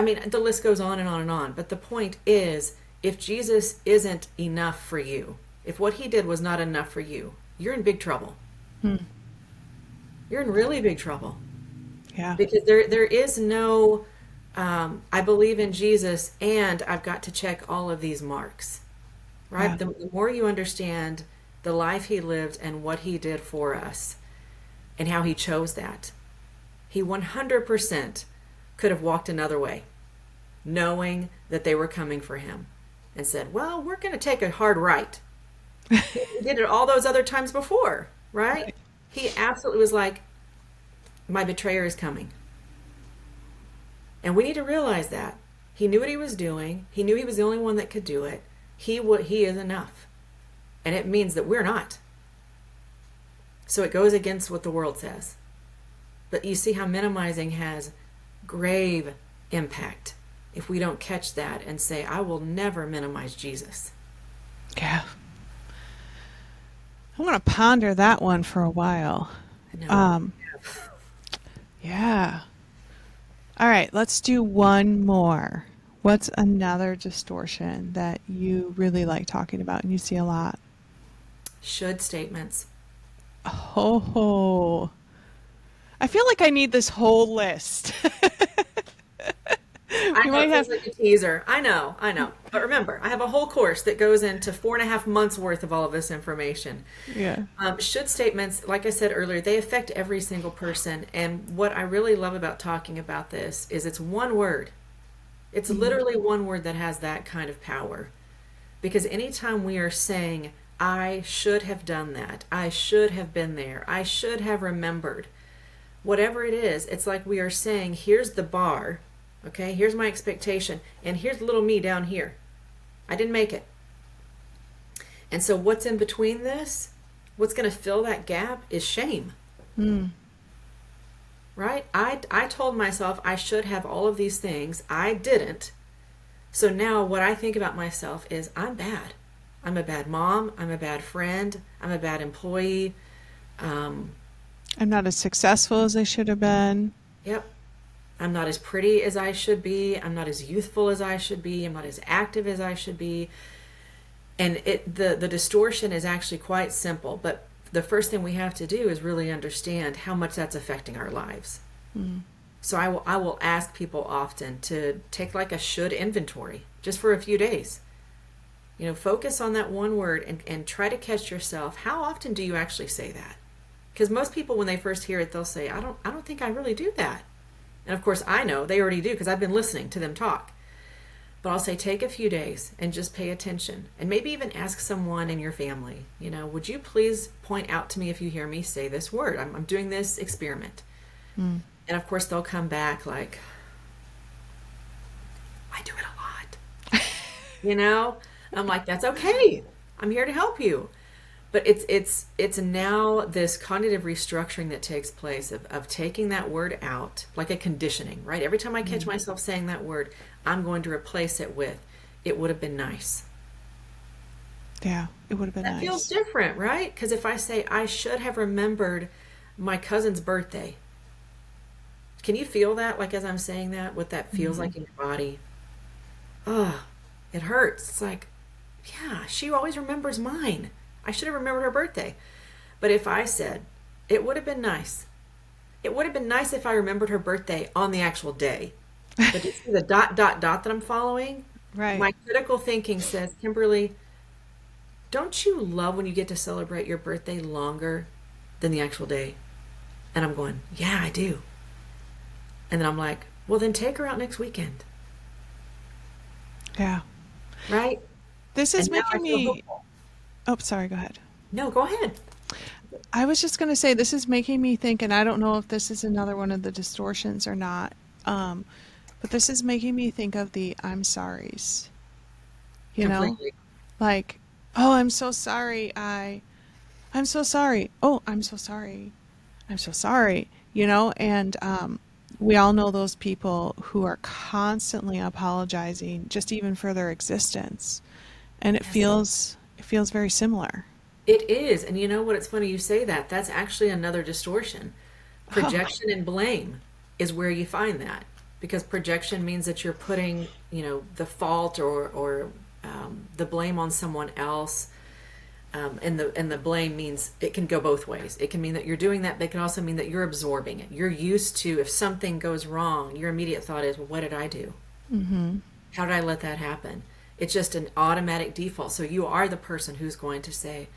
mean, the list goes on and on and on. But the point is, if Jesus isn't enough for you, if what he did was not enough for you, you're in big trouble. Hmm. You're in really big trouble. Yeah, Because there is no I believe in Jesus and I've got to check all of these marks, right? yeah, The more you understand the life he lived and what he did for us and how he chose that, he 100% could have walked another way, knowing that they were coming for him, and said, well, we're going to take a hard right. He did it all those other times before, right? right. He absolutely was like, my betrayer is coming. And we need to realize that. He knew what he was doing. He knew he was the only one that could do it. He is enough. And it means that we're not. So it goes against what the world says. But you see how minimizing has grave impact if we don't catch that and say, I will never minimize Jesus. Yeah. I'm going to ponder that one for a while. I know. Um, yeah. All right, let's do one more. What's another distortion that you really like talking about and you see a lot? Should statements. Oh, I feel like I need this whole list. I We know might it have, feels like a teaser. I know. But remember, I have a whole course that goes into 4.5 months worth of all of this information. yeah. Should statements, like I said earlier, they affect every single person. And what I really love about talking about this is it's one word. It's literally one word that has that kind of power. Because anytime we are saying, I should have done that, I should have been there, I should have remembered, whatever it is, it's like we are saying, here's the bar, okay, here's my expectation, and here's little me down here. I didn't make it. And so what's in between this, what's going to fill that gap is shame. Right? I told myself I should have all of these things. I didn't. So now what I think about myself is I'm bad. I'm a bad mom. I'm a bad friend. I'm a bad employee. I'm not as successful as I should have been. Yep. I'm not as pretty as I should be. I'm not as youthful as I should be. I'm not as active as I should be. And the distortion is actually quite simple. But the first thing we have to do is really understand how much that's affecting our lives. So I will ask people often to take like a should inventory just for a few days. You know, focus on that one word and try to catch yourself. How often do you actually say that? Because most people, when they first hear it, they'll say, I don't think I really do that. And of course, I know they already do because I've been listening to them talk. But I'll say, take a few days and just pay attention. And maybe even ask someone in your family, you know, would you please point out to me if you hear me say this word? I'm doing this experiment. And of course, they'll come back like, I do it a lot. You know, I'm like, that's okay. I'm here to help you. But it's now this cognitive restructuring that takes place of taking that word out, like a conditioning, right? Every time I catch myself saying that word, I'm going to replace it with, it would have been nice. Yeah, it would have been That feels nice. different, right? Because if I say, I should have remembered my cousin's birthday, can you feel that, like as I'm saying that, what that feels like in your body? Oh, it hurts. It's like, yeah, she always remembers mine. I should have remembered her birthday. But if I said, it would have been nice. It would have been nice if I remembered her birthday on the actual day. But you see the dot, dot, dot that I'm following? Right. My critical thinking says, Kimberly, don't you love when you get to celebrate your birthday longer than the actual day? And I'm going, yeah, I do. And then I'm like, well, then take her out next weekend. Yeah. Right? This is And now I making feel me. hopeful. Oh, sorry, go ahead. No, go ahead. I was just going to say, this is making me think, and I don't know if this is another one of the distortions or not, but this is making me think of the I'm sorries. You know? Completely. Like, oh, I'm so sorry. I'm so sorry. Oh, I'm so sorry. I'm so sorry. You know, and we all know those people who are constantly apologizing just even for their existence. And Yes. it feels very similar. It is. And you know what? It's funny you say that. That's actually another distortion. Oh, Projection and blame is where you find that. Because projection means that you're putting, you know, the fault or the blame on someone else. And the blame means it can go both ways. It can mean that you're doing that, but it can also mean that you're absorbing it. You're used to, if something goes wrong, your immediate thought is, well, what did I do? How did I let that happen? It's just an automatic default. So you are the person who's going to say,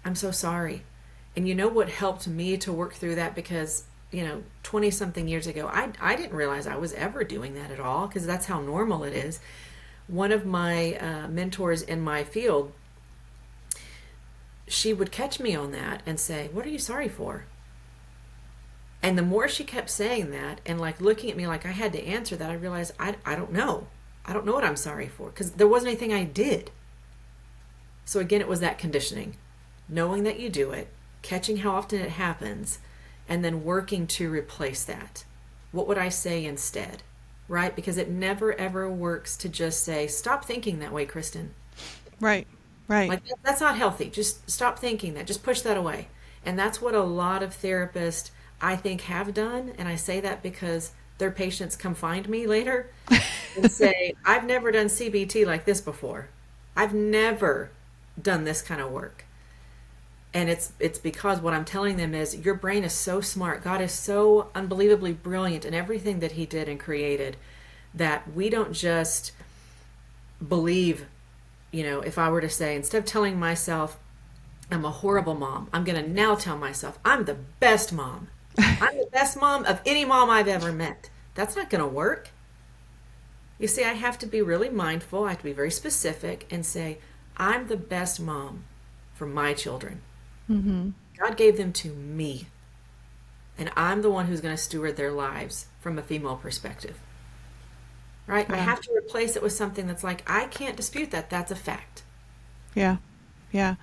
I'm so sorry. And you know what helped me to work through that? Because, you know, 20 something years ago, I didn't realize I was ever doing that at all because that's how normal it is. One of my mentors in my field, she would catch me on that and say, what are you sorry for? And the more she kept saying that and like looking at me like I had to answer that, I realized I don't know. I don't know what I'm sorry for because there wasn't anything I did. So again, it was that conditioning, knowing that you do it, catching how often it happens, and then working to replace that. What would I say instead? Right? Because it never ever works to just say, stop thinking that way, Kristen. right, right. Like that's not healthy. Just stop thinking that. Just push that away. And that's what a lot of therapists I think have done. And I say that because their patients come find me later and say, I've never done CBT like this before. I've never done this kind of work. And it's because what I'm telling them is your brain is so smart. God is so unbelievably brilliant in everything that he did and created that we don't just believe, if I were to say, instead of telling myself I'm a horrible mom, I'm going to now tell myself I'm the best mom. I'm the best mom of any mom I've ever met. That's not going to work. You see, I have to be really mindful. I have to be very specific and say, I'm the best mom for my children. Mm-hmm. God gave them to me. And I'm the one who's going to steward their lives from a female perspective. Right? Yeah. I have to replace it with something that's like, I can't dispute that. That's a fact. Yeah. Yeah.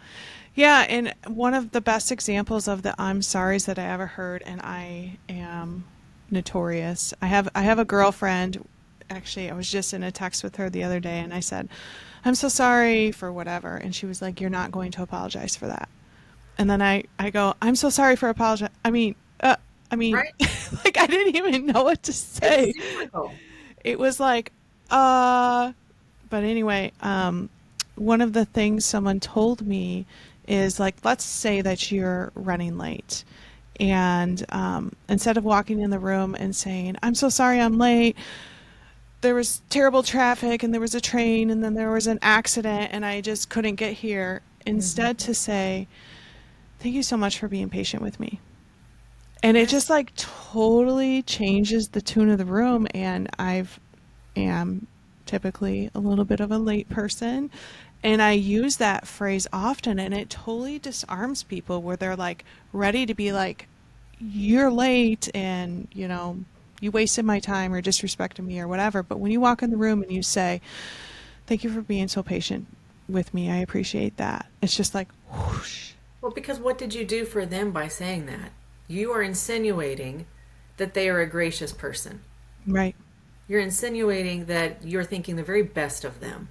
Yeah. And one of the best examples of the I'm sorry's that I ever heard, and I am notorious. I have a girlfriend. Actually, I was just in a text with her the other day, and I said, I'm so sorry for whatever. And she was like, you're not going to apologize for that. And then I go, I'm so sorry for apologize. Right? Like I didn't even know what to say. It's cyclical. It was like, but anyway, one of the things someone told me is like, let's say that you're running late. And instead of walking in the room and saying, I'm so sorry I'm late, there was terrible traffic and there was a train and then there was an accident and I just couldn't get here, instead to say, thank you so much for being patient with me. And it just like totally changes the tune of the room. And am typically a little bit of a late person. And I use that phrase often, and it totally disarms people where they're like ready to be like, you're late and, you wasted my time or disrespected me or whatever. But when you walk in the room and you say, thank you for being so patient with me, I appreciate that. It's just like, whoosh. Well, because what did you do for them by saying that? You are insinuating that they are a gracious person. Right. You're insinuating that you're thinking the very best of them.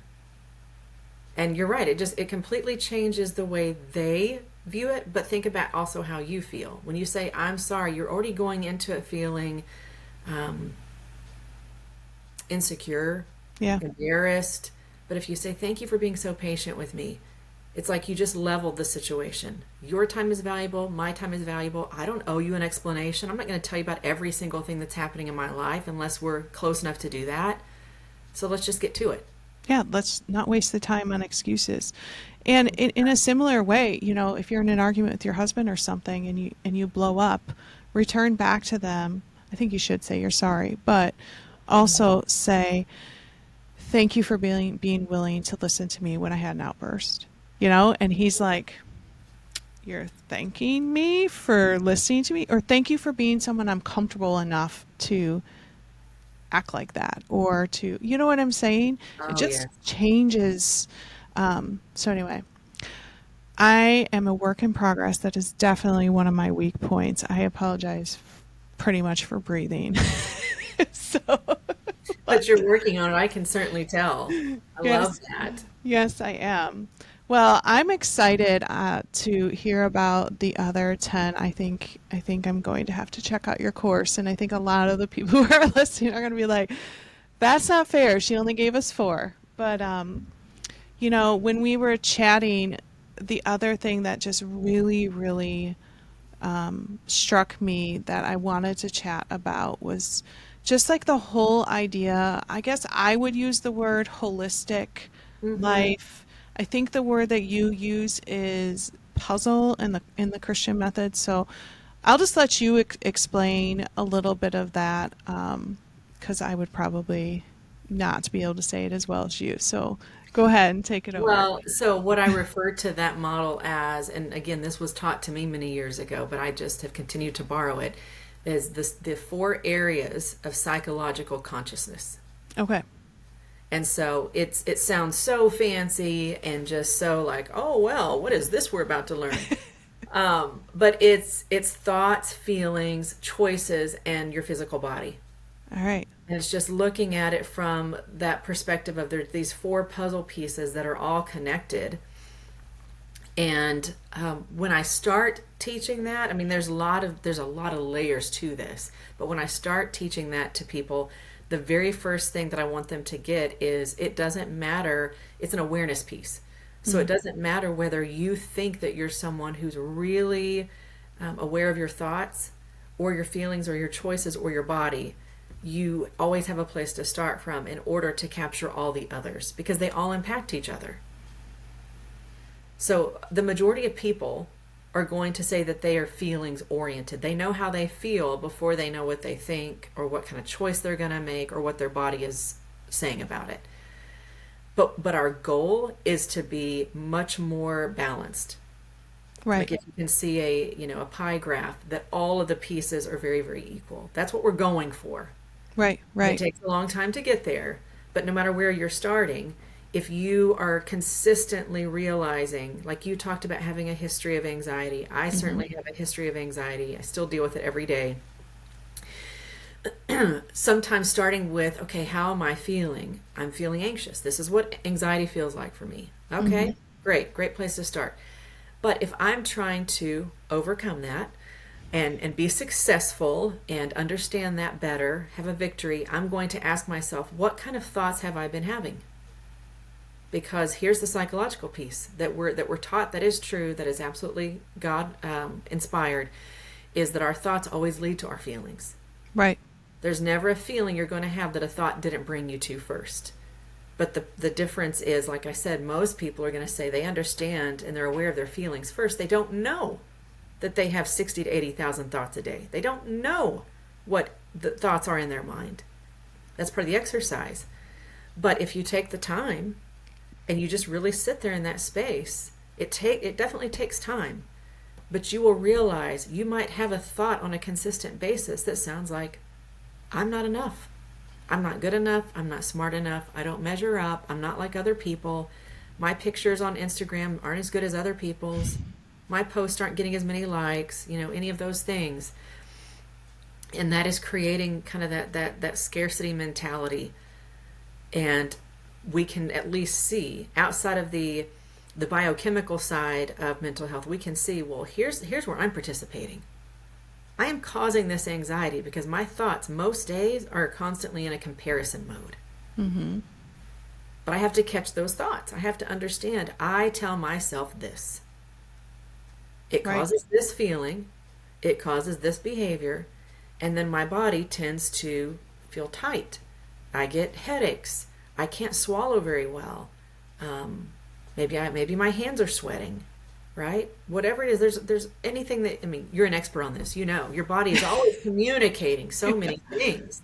And you're right, it completely changes the way they view it, but think about also how you feel. When you say, I'm sorry, you're already going into it feeling insecure, Yeah. embarrassed. But if you say, thank you for being so patient with me, it's like you just leveled the situation. Your time is valuable. My time is valuable. I don't owe you an explanation. I'm not going to tell you about every single thing that's happening in my life unless we're close enough to do that. So let's just get to it. Yeah, let's not waste the time on excuses. And in a similar way, if you're in an argument with your husband or something and you blow up, return back to them. I think you should say you're sorry, but also say, thank you for being willing to listen to me when I had an outburst. And he's like, you're thanking me for listening to me, or thank you for being someone I'm comfortable enough to act like that, or to, you know what I'm saying? It Oh, just yeah. changes. So anyway, I am a work in progress. That is definitely one of my weak points. I apologize pretty much for breathing. So, But you're working on it. I can certainly tell. I love yes, that. yes, I am. Well, I'm excited to hear about the other 10. I think I'm going to have to check out your course, and I think a lot of the people who are listening are going to be like, "That's not fair. She only gave us 4." But when we were chatting, the other thing that just really, really struck me that I wanted to chat about was just like the whole idea. I guess I would use the word holistic Mm-hmm. life. I think the word that you use is puzzle in the Christian method. So I'll just let you explain a little bit of that, because I would probably not be able to say it as well as you. So go ahead and take it over. Well, so what I refer to that model as, and again, this was taught to me many years ago, but I just have continued to borrow it, is the 4 areas of psychological consciousness. Okay. And so it sounds so fancy and just so like, oh well, what is this we're about to learn? But it's thoughts, feelings, choices, and your physical body. All right. And it's just looking at it from that perspective of there's these 4 puzzle pieces that are all connected. And when I start teaching that, I mean, there's a lot of layers to this. But when I start teaching that to people, the very first thing that I want them to get is it doesn't matter. It's an awareness piece. So it doesn't matter whether you think that you're someone who's really aware of your thoughts or your feelings or your choices or your body. You always have a place to start from in order to capture all the others, because they all impact each other. So the majority of people are going to say that they are feelings oriented. They know how they feel before they know what they think or what kind of choice they're going to make or what their body is saying about it. But our goal is to be much more balanced. Right. Like if you can see a pie graph, that all of the pieces are very, very equal. That's what we're going for. Right. Right. It takes a long time to get there, but no matter where you're starting, if you are consistently realizing, like you talked about having a history of anxiety, I certainly have a history of anxiety. I still deal with it every day. Sometimes starting with, okay, how am I feeling? I'm feeling anxious. This is what anxiety feels like for me. Okay, great place to start. But if I'm trying to overcome that and be successful and understand that better, have a victory, I'm going to ask myself, what kind of thoughts have I been having? Because here's the psychological piece that we're taught, that is true, that is absolutely God inspired, is that our thoughts always lead to our feelings. Right. There's never a feeling you're going to have that a thought didn't bring you to first. But the difference is, like I said, most people are going to say they understand and they're aware of their feelings first. They don't know that they have 60 to 80,000 thoughts a day. They don't know what the thoughts are in their mind. That's part of the exercise. But if you take the time and you just really sit there in that space, it definitely takes time. But you will realize you might have a thought on a consistent basis that sounds like, I'm not enough. I'm not good enough. I'm not smart enough. I don't measure up. I'm not like other people. My pictures on Instagram aren't as good as other people's. My posts aren't getting as many likes, any of those things. And that is creating kind of that scarcity mentality. And we can at least see outside of the biochemical side of mental health, we can see, well, here's where I'm participating. I am causing this anxiety because my thoughts most days are constantly in a comparison mode. But I have to catch those thoughts. I have to understand, I tell myself this. It causes this feeling. It causes this behavior. And then my body tends to feel tight. I get headaches. I can't swallow very well. Maybe my hands are sweating. Right? Whatever it is, there's anything that, you're an expert on this, your body is always communicating so many things.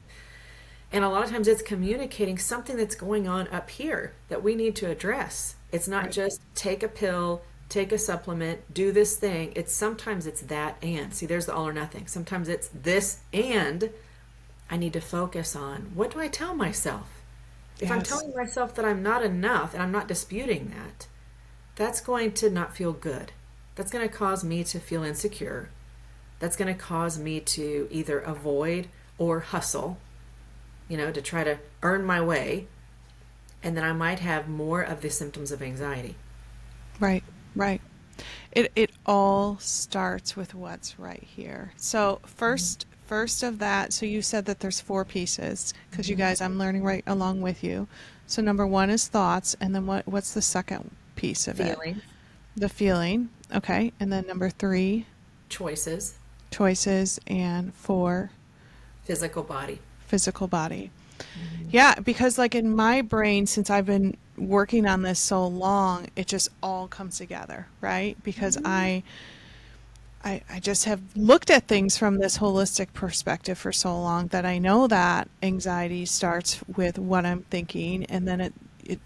And a lot of times it's communicating something that's going on up here that we need to address. It's not just take a pill, take a supplement, do this thing. Sometimes it's that and. See, there's the all or nothing. Sometimes it's this and I need to focus on, what do I tell myself? If I'm telling myself that I'm not enough and I'm not disputing that, that's going to not feel good. That's going to cause me to feel insecure. That's going to cause me to either avoid or hustle, to try to earn my way. And then I might have more of the symptoms of anxiety. Right. It all starts with what's right here. So first of that, so you said that there's 4 pieces, because you guys, I'm learning right along with you. So number 1 is thoughts, and then what's the second piece of Feeling. it? The feeling. Okay. And then number 3, Choices. And 4, Physical body. Yeah, because like in my brain, since I've been working on this so long, it just all comes together, right? Because I just have looked at things from this holistic perspective for so long that I know that anxiety starts with what I'm thinking, and then it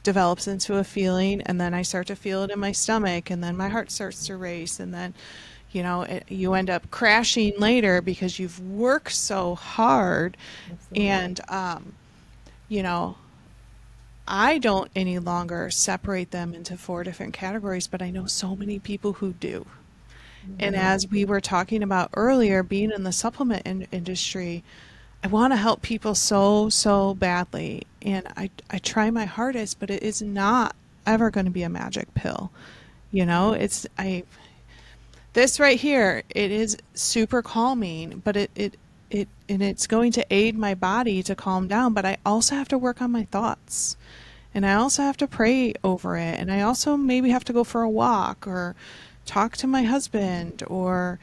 develops into a feeling, and then I start to feel it in my stomach, and then my heart starts to race, and then you end up crashing later because you've worked so hard. Absolutely. And I don't any longer separate them into 4 different categories, but I know so many people who do. And as we were talking about earlier, being in the supplement industry, I want to help people so badly, and I try my hardest, but it is not ever going to be a magic pill. This right here, it is super calming, but it's going to aid my body to calm down, but I also have to work on my thoughts. And I also have to pray over it. And I also maybe have to go for a walk or talk to my husband or,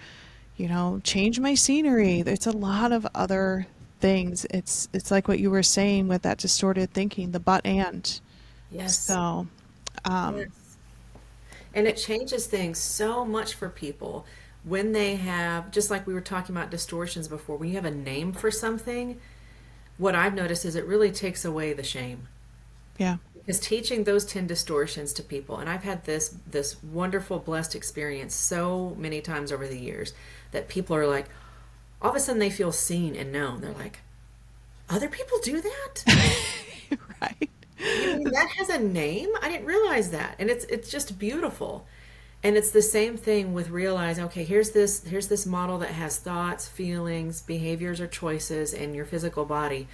change my scenery. It's a lot of other things. It's like what you were saying with that distorted thinking, the but and. Yes. So, um, Yes. And it changes things so much for people when they have, just like we were talking about distortions before, when you have a name for something, what I've noticed is it really takes away the shame. yeah, Because teaching those 10 distortions to people, and I've had this wonderful, blessed experience so many times over the years that people are like, all of a sudden they feel seen and known. They're like, other people do that? right. You mean that has a name? I didn't realize that. And it's just beautiful. And it's the same thing with realizing, okay, here's this model that has thoughts, feelings, behaviors or choices in your physical body.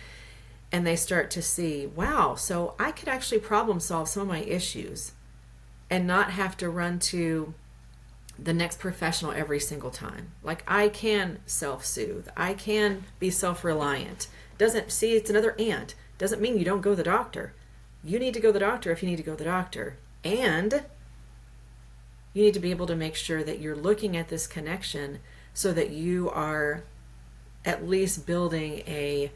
And they start to see, wow, so I could actually problem solve some of my issues and not have to run to the next professional every single time. Like I can self-soothe. I can be self-reliant. Doesn't see it's another and. Doesn't mean you don't go to the doctor. You need to go to the doctor if you need to go to the doctor. And you need to be able to make sure that you're looking at this connection so that you are at least building a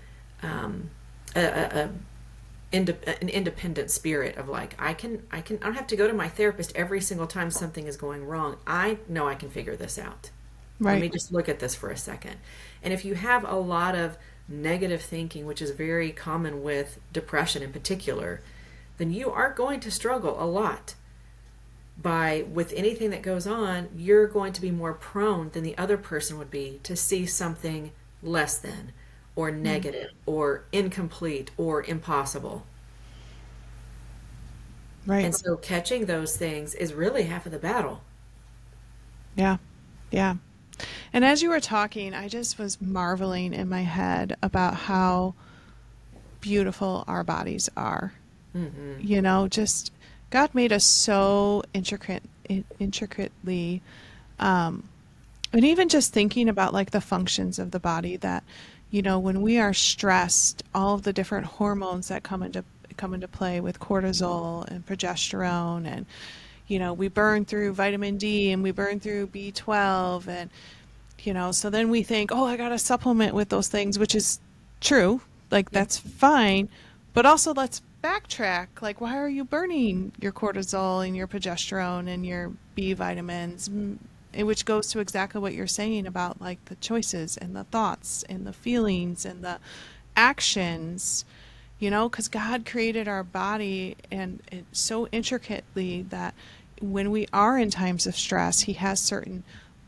an independent spirit of like I don't have to go to my therapist every single time something is going wrong. I know I can figure this out. Let me Right. just look at this for a second. And if you have a lot of negative thinking, which is very common with depression in particular, then you are going to struggle a lot with anything that goes on. You're going to be more prone than the other person would be to see something less than or negative or incomplete or impossible. Right. And so catching those things is really half of the battle. Yeah. Yeah. And as you were talking, I just was marveling in my head about how beautiful our bodies are. Hmm. Just God made us so intricately, um, and even just thinking about like the functions of the body that, when we are stressed, all of the different hormones that come into play with cortisol and progesterone and we burn through vitamin D and we burn through B12 and so then we think, oh, I got to supplement with those things, which is true. Like, Yeah. that's fine. But also, let's backtrack. Like, why are you burning your cortisol and your progesterone and your B vitamins? Which goes to exactly what you're saying about like the choices and the thoughts and the feelings and the actions, because God created our body and it so intricately that when we are in times of stress, He has certain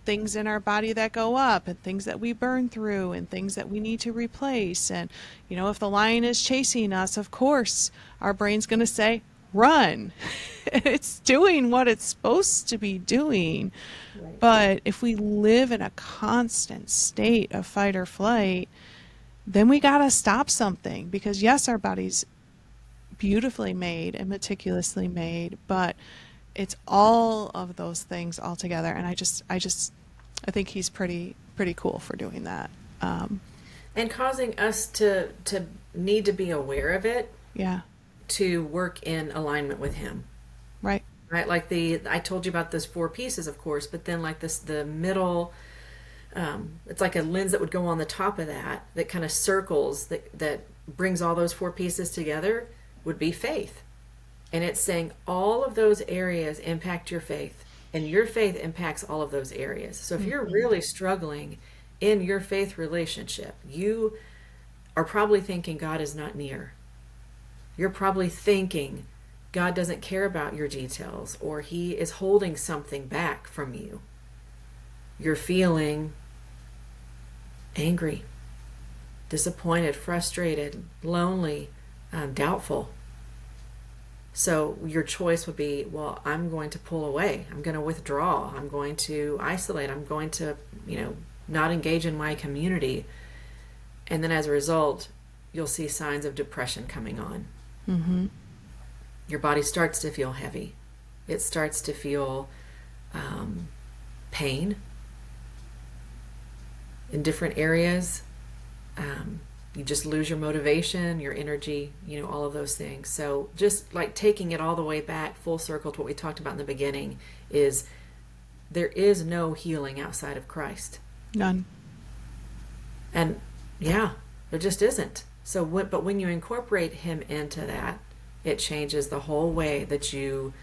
things in our body that go up and things that we burn through and things that we need to replace. And, if the lion is chasing us, of course, our brain's going to say, run. It's doing what it's supposed to be doing. Right. But if we live in a constant state of fight or flight, then we got to stop something because, yes, our body's beautifully made and meticulously made, but it's all of those things all together. And I think he's pretty cool for doing that. And causing us to need to be aware of it Yeah, to work in alignment with him. right. Right? Like I told you about those four pieces, of course, but then like the middle, it's like a lens that would go on the top of that kind of circles that brings all those four pieces together would be faith. And it's saying all of those areas impact your faith, and your faith impacts all of those areas. So if you're really struggling in your faith relationship, you are probably thinking God is not near. You're probably thinking God doesn't care about your details, or He is holding something back from you. You're feeling angry, disappointed, frustrated, lonely, doubtful. So your choice would be, well, I'm going to pull away. I'm going to withdraw. I'm going to isolate. I'm going to, not engage in my community. And then as a result, you'll see signs of depression coming on. Mm-hmm. Your body starts to feel heavy. It starts to feel pain in different areas. You just lose your motivation, your energy, all of those things. So just like taking it all the way back full circle to what we talked about in the beginning is there is no healing outside of Christ. None. And yeah, there just isn't. So, but when you incorporate him into that, it changes the whole way that you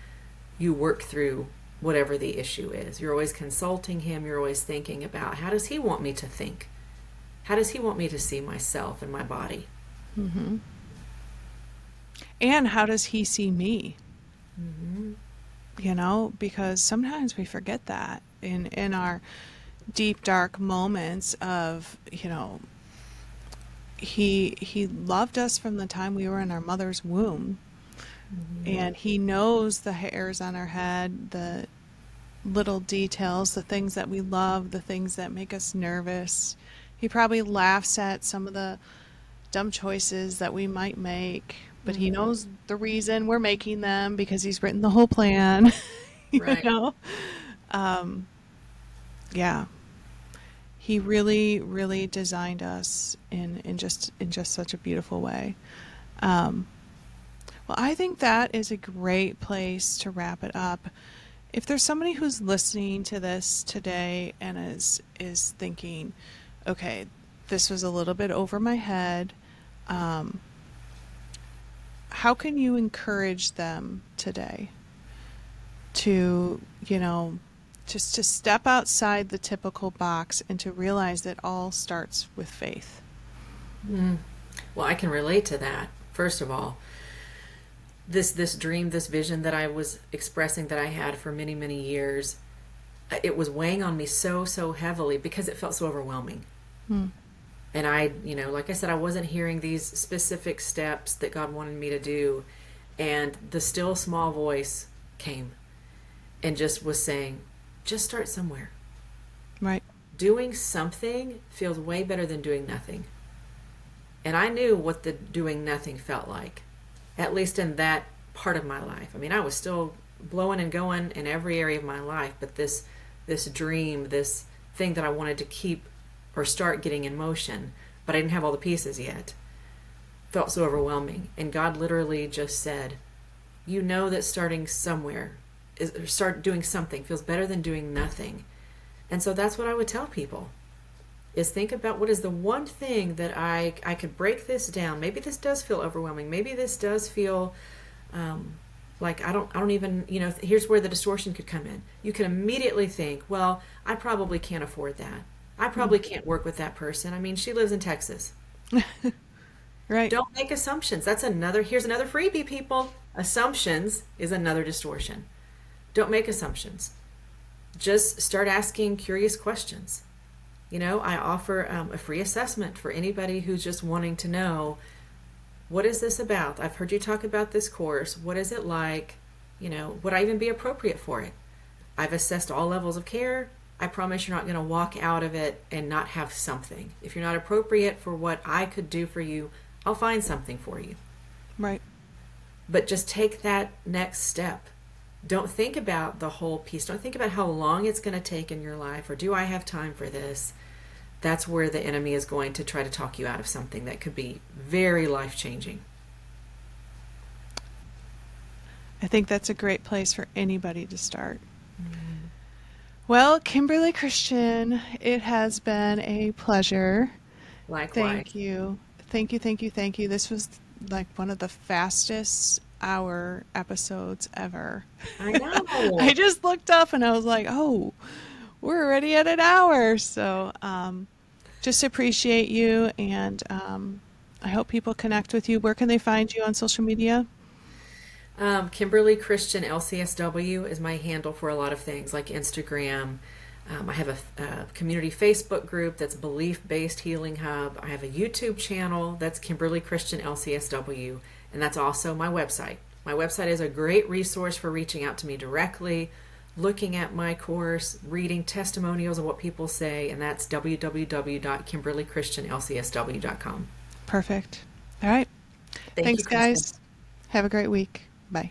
work through whatever the issue is. You're always consulting him. You're always thinking about, how does he want me to think? How does he want me to see myself and my body? Mm-hmm. And how does he see me? Mm-hmm. Because sometimes we forget that in our deep, dark moments of, he loved us from the time we were in our mother's womb. Mm-hmm. And he knows the hairs on our head, the little details, the things that we love, the things that make us nervous. He probably laughs at some of the dumb choices that we might make, but he knows the reason we're making them because he's written the whole plan. Right. Yeah. He really, really designed us in just such a beautiful way. Well, I think that is a great place to wrap it up. If there's somebody who's listening to this today and is thinking, okay, this was a little bit over my head, how can you encourage them today to, just to step outside the typical box and to realize that all starts with faith? Well, I can relate to that. First of all, this dream, this vision that I was expressing that I had for many, many years, it was weighing on me so heavily because it felt so overwhelming. And I, like I said, I wasn't hearing these specific steps that God wanted me to do. And the still small voice came and just was saying, just start somewhere. Right. Doing something feels way better than doing nothing. And I knew what the doing nothing felt like, at least in that part of my life. I mean, I was still blowing and going in every area of my life, but this dream, this thing that I wanted to keep or start getting in motion, but I didn't have all the pieces yet, felt so overwhelming. And God literally just said, that starting somewhere, start doing something feels better than doing nothing. And so that's what I would tell people, is think about what is the one thing that I could break this down. Maybe this does feel overwhelming. Maybe this does feel like I don't even, here's where the distortion could come in. You can immediately think, well, I probably can't afford that. I probably can't work with that person. I mean, she lives in Texas. Right. Don't make assumptions. Here's another freebie, people. Assumptions is another distortion. Don't make assumptions. Just start asking curious questions. I offer a free assessment for anybody who's just wanting to know, what is this about? I've heard you talk about this course. What is it like? Would I even be appropriate for it? I've assessed all levels of care. I promise you're not going to walk out of it and not have something. If you're not appropriate for what I could do for you, I'll find something for you. Right. But just take that next step. Don't think about the whole piece. Don't think about how long it's going to take in your life, or do I have time for this? That's where the enemy is going to try to talk you out of something that could be very life-changing. I think that's a great place for anybody to start. Well, Kimberly Christian, it has been a pleasure. Likewise. Thank you. Thank you. This was like one of the fastest hour episodes ever. I know. I just looked up and I was like, oh, we're already at an hour. So just appreciate you, and I hope people connect with you. Where can they find you on social media? Kimberly Christian LCSW is my handle for a lot of things, like Instagram. I have a community Facebook group that's Belief-Based Healing Hub. I have a YouTube channel that's Kimberly Christian LCSW, and that's also my website. My website is a great resource for reaching out to me directly, looking at my course, reading testimonials of what people say, and that's www.kimberlychristianlcsw.com. Perfect. All right. Thanks, Thank you, Kristen. guys. Have a great week. Bye.